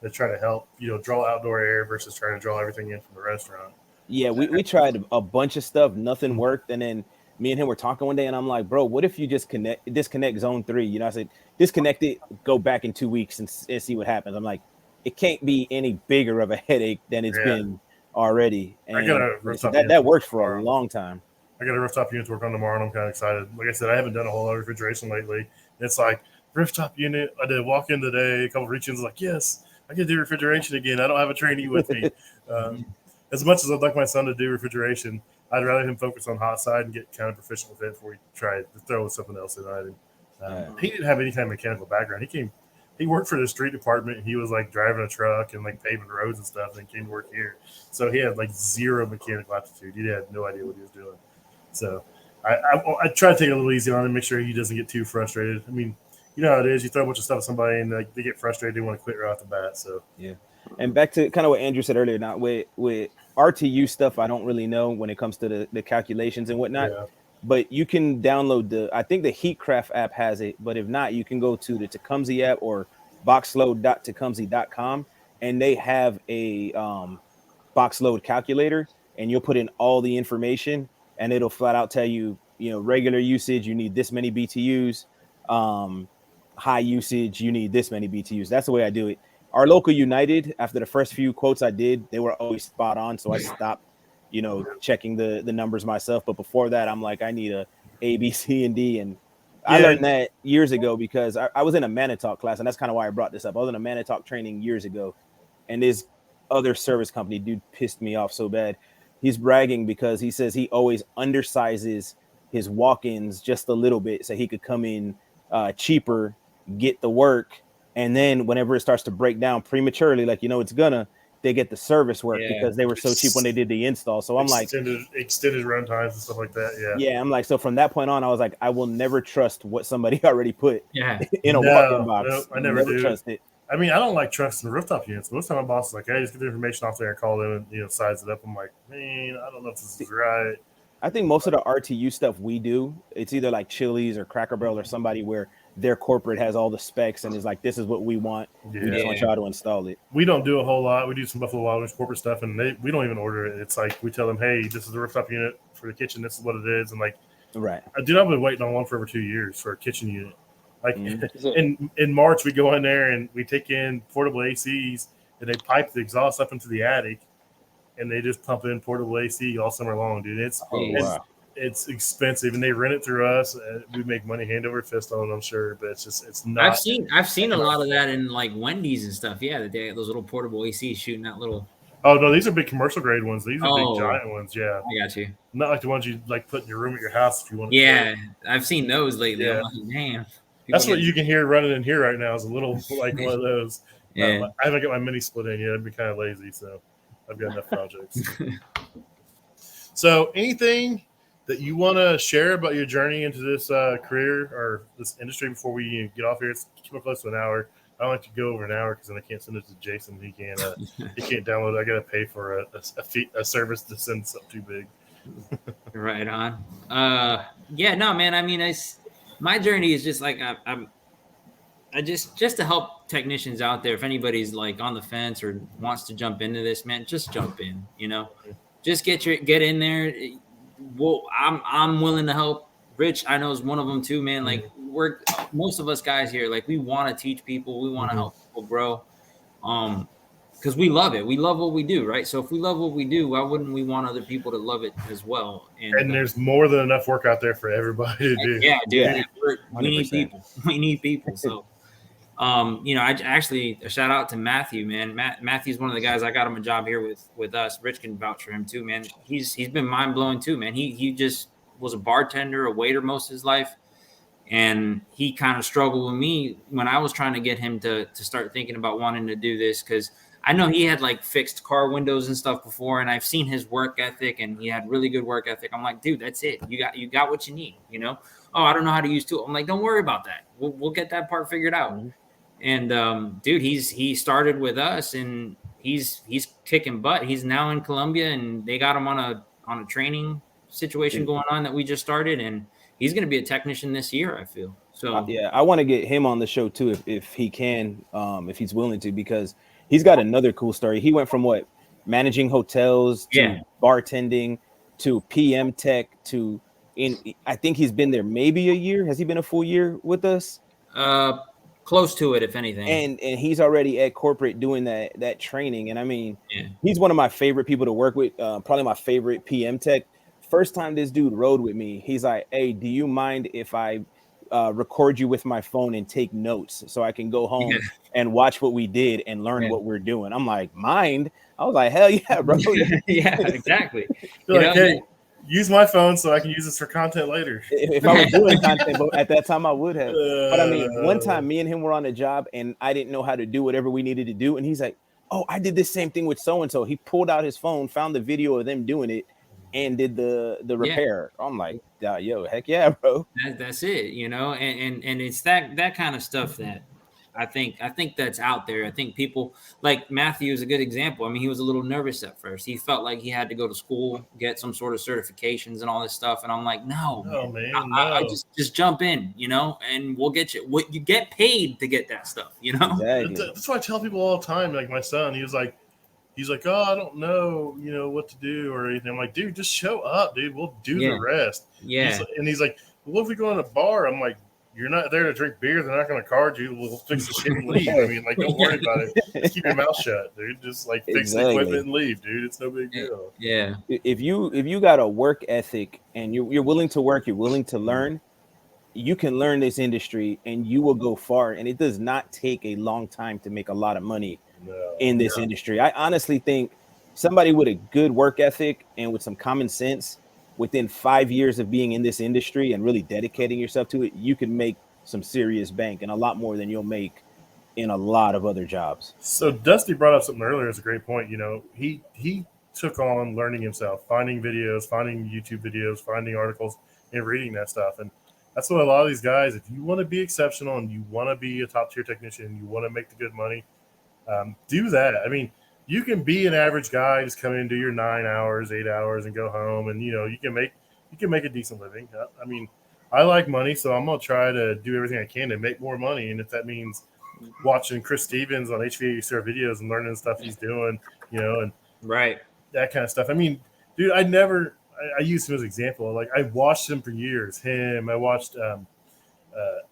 to try to help, you know, draw outdoor air versus trying to draw everything in from the restaurant. Yeah, we tried a bunch of stuff, nothing worked. And then me and him were talking one day, and I'm like, bro, what if you just disconnect zone 3? You know, I said, disconnect it, go back in 2 weeks and see what happens. I'm like, it can't be any bigger of a headache than it's been already. And that worked for a long time. I got a rooftop unit to work on tomorrow, and I'm kind of excited. Like I said, I haven't done a whole lot of refrigeration lately. It's like rooftop unit. I did walk in today, a couple of reach-ins, like, yes, I can do refrigeration again. I don't have a trainee with me. As much as I'd like my son to do refrigeration, I'd rather him focus on hot side and get kind of proficient with it before he tried to throw something else in it. He didn't have any kind of mechanical background. He worked for the street department. He was like driving a truck and like paving roads and stuff, and came to work here. So he had like zero mechanical aptitude. He had no idea what he was doing. So I try to take it a little easy on him, make sure he doesn't get too frustrated. I mean, you know how it is. You throw a bunch of stuff at somebody and they get frustrated. They want to quit right off the bat. So yeah. And back to kind of what Andrew said earlier, now with RTU stuff, I don't really know when it comes to the calculations and whatnot. Yeah. But you can download I think the Heatcraft app has it. But if not, you can go to the Tecumseh app or boxload.tecumseh.com, and they have a box load calculator, and you'll put in all the information, and it'll flat out tell you, you know, regular usage, you need this many BTUs. High usage, you need this many BTUs. That's the way I do it. Our local United, after the first few quotes I did, they were always spot on, so I stopped checking the numbers myself. But before that, I'm like, I need A, B, C, and D. And I learned that years ago because I was in a Manitalk class, and that's kind of why I brought this up. I was in a Manitalk training years ago, and this other service company dude pissed me off so bad. He's bragging because he says he always undersizes his walk-ins just a little bit so he could come in cheaper, get the work, and then whenever it starts to break down prematurely, like it's gonna, they get the service work because they were so cheap when they did the install. So I'm extended run times and stuff like that. Yeah, I'm like, so from that point on, I was like, I will never trust what somebody already put in a walk-in box. No, I never do. Trust it. I mean, I don't like trusting rooftop units. Most time my boss is like, hey, just get the information off there and call them and size it up. I'm like, man, I don't know if this is right. I think most of the RTU stuff we do, it's either like Chili's or Cracker Barrel or somebody where their corporate has all the specs and is like, this is what we want. We just want y'all to install it. We don't do a whole lot. We do some Buffalo Wild Wings corporate stuff, and we don't even order it. It's like we tell them, hey, this is the rooftop unit for the kitchen. This is what it is. And like, right. I've been waiting on one for over 2 years for a kitchen unit. Like in March, we go in there and we take in portable ACs, and they pipe the exhaust up into the attic, and they just pump in portable AC all summer long, dude. It's expensive, and they rent it through us. We make money hand over fist on it, I'm sure, but it's not. I've seen a lot of that in like Wendy's and stuff. Yeah, they have those little portable ACs shooting that little. Oh no, these are big commercial grade ones. These are big giant ones. Yeah, I got you. Not like the ones you like put in your room at your house if you want. I've seen those lately. I'm like, damn. That's what you can hear running in here right now is a little like one of those. Yeah. I haven't got my mini split in yet. I'd be kind of lazy, so I've got enough projects. So anything that you want to share about your journey into this career or this industry before we get off here? It's close to an hour. I don't like to go over an hour because then I can't send it to Jason. He can't download it. I got to pay for a service to send something too big. Right on. No, man. I mean, my journey is just like I just to help technicians out there. If anybody's like on the fence or wants to jump into this, man, just jump in. Just get in there. Well, I'm willing to help. Rich, I know, is one of them too, man. Like most of us guys here, like we want to teach people. We want to help people grow. Because we love it. We love what we do, right? So if we love what we do, why wouldn't we want other people to love it as well? And there's more than enough work out there for everybody to do. Yeah, dude. Yeah, we need people. We need people. So, I actually a shout out to Matthew, man. Matthew's one of the guys. I got him a job here with us. Rich can vouch for him too, man. He's been mind blowing too, man. He just was a bartender, a waiter most of his life. And he kind of struggled with me when I was trying to get him to start thinking about wanting to do this because I know he had like fixed car windows and stuff before, and I've seen his work ethic, and he had really good work ethic. I'm like, dude, that's it. You got what you need, Oh, I don't know how to use tools. I'm like, don't worry about that. We'll get that part figured out. Mm-hmm. And dude, he started with us, and he's kicking butt. He's now in Colombia, and they got him on a training situation going on that we just started, and he's going to be a technician this year, I feel. So I want to get him on the show too if he can, if he's willing to, because he's got another cool story. He went from managing hotels to bartending to PM tech to I think he's been there maybe a year. Has he been a full year with us? Close to it, if anything. And he's already at corporate doing that training. And I mean, he's one of my favorite people to work with. Probably my favorite PM tech. First time this dude rode with me, he's like, hey, do you mind if I record you with my phone and take notes so I can go home and watch what we did and learn what we're doing? I'm like, mind? I was like, hell yeah, bro. Yeah, exactly. Hey, use my phone so I can use this for content later. If I was doing content, but at that time I would have. But I mean, one time me and him were on a job and I didn't know how to do whatever we needed to do. And he's like, oh, I did this same thing with so-and-so. He pulled out his phone, found the video of them doing it, and did the repair. I'm like, yo, heck yeah, bro. That's it, and it's that kind of stuff that I think that's out there. I think people like Matthew is a good example. I mean, he was a little nervous at first. He felt like he had to go to school, get some sort of certifications and all this stuff. And I'm like, no, I just jump in, and we'll get you. What you get paid to get that stuff, Exactly. That's what I tell people all the time. Like my son, he's like, oh, I don't know, what to do or anything. I'm like, dude, just show up, dude. We'll do the rest. Yeah. He's like, well, what if we go in a bar? I'm like, you're not there to drink beer. They're not going to card you. We'll fix the shit and leave. I mean, like, don't worry about it. Just keep your mouth shut, dude. Just like fix the equipment and leave, dude. It's no big deal. Yeah. If you got a work ethic and you're willing to work, you're willing to learn, you can learn this industry and you will go far. And it does not take a long time to make a lot of money in this industry. I honestly think somebody with a good work ethic and with some common sense, within 5 years of being in this industry and really dedicating yourself to it, you can make some serious bank and a lot more than you'll make in a lot of other jobs. So Dusty brought up something earlier. It's a great point. You know, he took on learning himself, finding videos, finding YouTube videos, finding articles, and reading that stuff. And that's what a lot of these guys, if you want to be exceptional and you want to be a top tier technician, you want to make the good money, do that. I mean, you can be an average guy, just come in and do your 9 hours, 8 hours, and go home, and you can make a decent living. I mean, I like money, so I'm gonna try to do everything I can to make more money, and if that means watching Chris Stevens on HVAC videos and learning the stuff he's doing, and right, that kind of stuff. I mean, dude, I used him as an example. Like, I watched him for years. I watched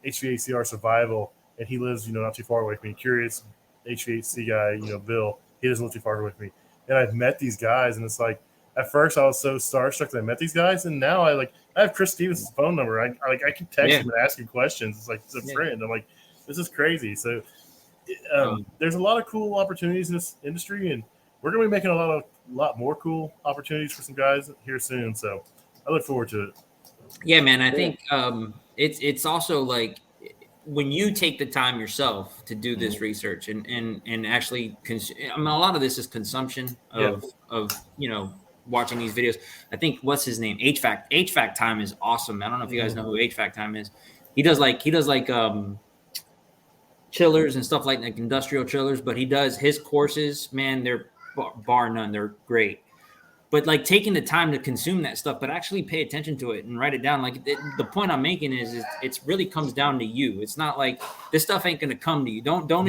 HVACR Survival, and he lives, not too far away from me. Curious HVAC guy, Bill. He doesn't live too far away from me. And I've met these guys, and it's like, at first I was so starstruck that I met these guys, and now I have Chris Stevens' phone number. I can text him and ask him questions. It's like it's a friend. I'm like, this is crazy. So there's a lot of cool opportunities in this industry, and we're going to be making a lot more cool opportunities for some guys here soon. So I look forward to it. Yeah, man. I think it's also like, when you take the time yourself to do this research and actually a lot of this is consumption of watching these videos. I think, what's his name? HVAC Time is awesome. I don't know if you guys know who HVAC Time is. He does like chillers and stuff like industrial chillers, but he does his courses, man, they're bar none. They're great. But like, taking the time to consume that stuff, but actually pay attention to it and write it down. Like, the point I'm making is it really comes down to you. It's not like this stuff ain't going to come to you. Don't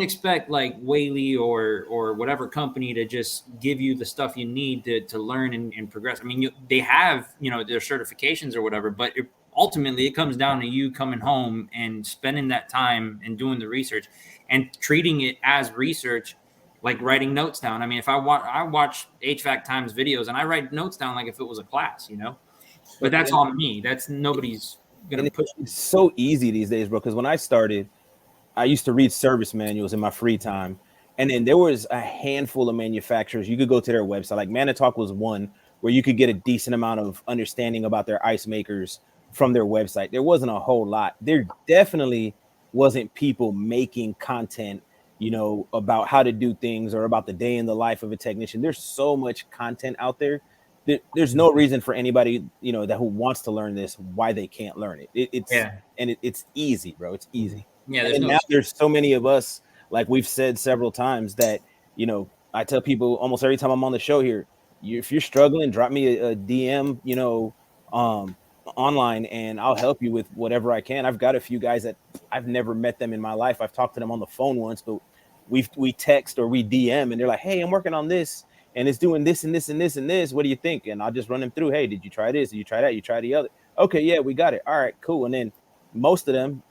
expect like Whaley or whatever company to just give you the stuff you need to learn and progress. I mean, they have, their certifications or whatever, but ultimately it comes down to you coming home and spending that time and doing the research and treating it as research. Like writing notes down. I mean, if I watch HVAC Times videos and I write notes down like if it was a class, But that's on me. That's nobody's gonna push. It's so easy these days, bro. Because when I started, I used to read service manuals in my free time, and then there was a handful of manufacturers. You could go to their website. Like Manitalk was one where you could get a decent amount of understanding about their ice makers from their website. There wasn't a whole lot. There definitely wasn't people making content, about how to do things or about the day in the life of a technician. There's so much content out there. There's no reason for anybody, that who wants to learn this, why they can't learn it. It's easy, bro. It's easy. Yeah. There's so many of us, like we've said several times, that, I tell people almost every time I'm on the show here, if you're struggling, drop me a DM, online, and I'll help you with whatever I can. I've got a few guys that I've never met them in my life. I've talked to them on the phone once, but we text or we DM, and they're like, hey, I'm working on this, and it's doing this and this and this and this. What do you think? And I'll just run them through. Hey, did you try this? Did you try that? You try the other? Okay, yeah, we got it. All right, cool. And then most of them,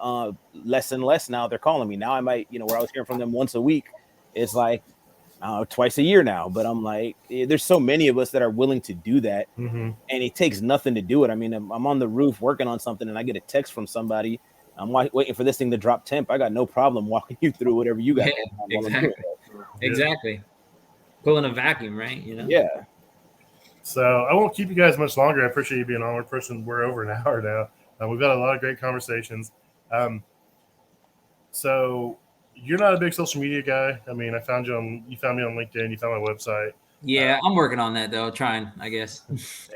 less and less now, they're calling me. Now I might, where I was hearing from them once a week, it's like twice a year now. But I'm like, there's so many of us that are willing to do that, and it takes nothing to do it. I mean, I'm on the roof working on something, and I get a text from somebody. I'm waiting for this thing to drop temp. I got no problem walking you through whatever you got. Exactly. Pulling a vacuum, right? Yeah. So I won't keep you guys much longer. I appreciate you being on. We're over an hour now. We've got a lot of great conversations. So you're not a big social media guy. I mean, you found me on LinkedIn. You found my website. Yeah, I'm working on that though. Trying, I guess.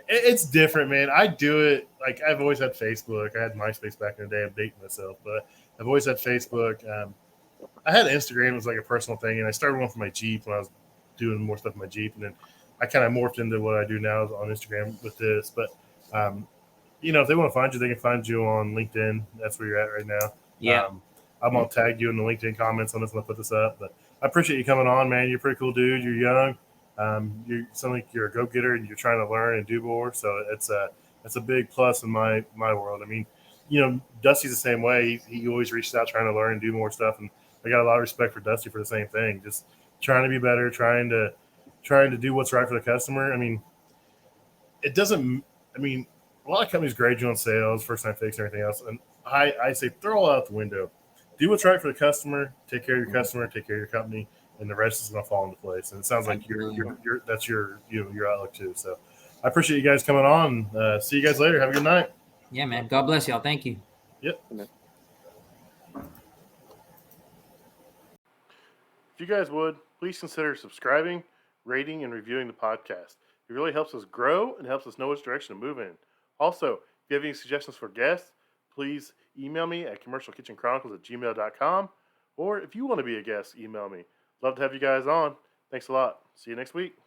It's different, man. I do it like I've always had Facebook. I had MySpace back in the day. I'm dating myself, but I've always had Facebook. I had Instagram. It was like a personal thing, and I started one for my Jeep when I was doing more stuff in my Jeep, and then I kind of morphed into what I do now on Instagram with this. But if they want to find you, they can find you on LinkedIn. That's where you're at right now. Yeah. I'm gonna tag you in the LinkedIn comments on this when I put this up. But I appreciate you coming on, man. You're a pretty cool dude. You're young. You sound like you're a go-getter and you're trying to learn and do more. So it's a big plus in my world. I mean, Dusty's the same way. He always reaches out trying to learn and do more stuff. And I got a lot of respect for Dusty for the same thing. Just trying to be better, trying to do what's right for the customer. I mean, it doesn't. I mean, a lot of companies grade you on sales, first time fix, and everything else. And I say throw all out the window. Do what's right for the customer. Take care of your customer. Take care of your company, and the rest is going to fall into place. And it sounds like that's your outlook too. So I appreciate you guys coming on. See you guys later. Have a good night. Yeah, man. God bless y'all. Thank you. Yep. If you guys would, please consider subscribing, rating, and reviewing the podcast. It really helps us grow and helps us know which direction to move in. Also, if you have any suggestions for guests, please email me at commercialkitchenchronicles@gmail.com. Or if you want to be a guest, email me. Love to have you guys on. Thanks a lot. See you next week.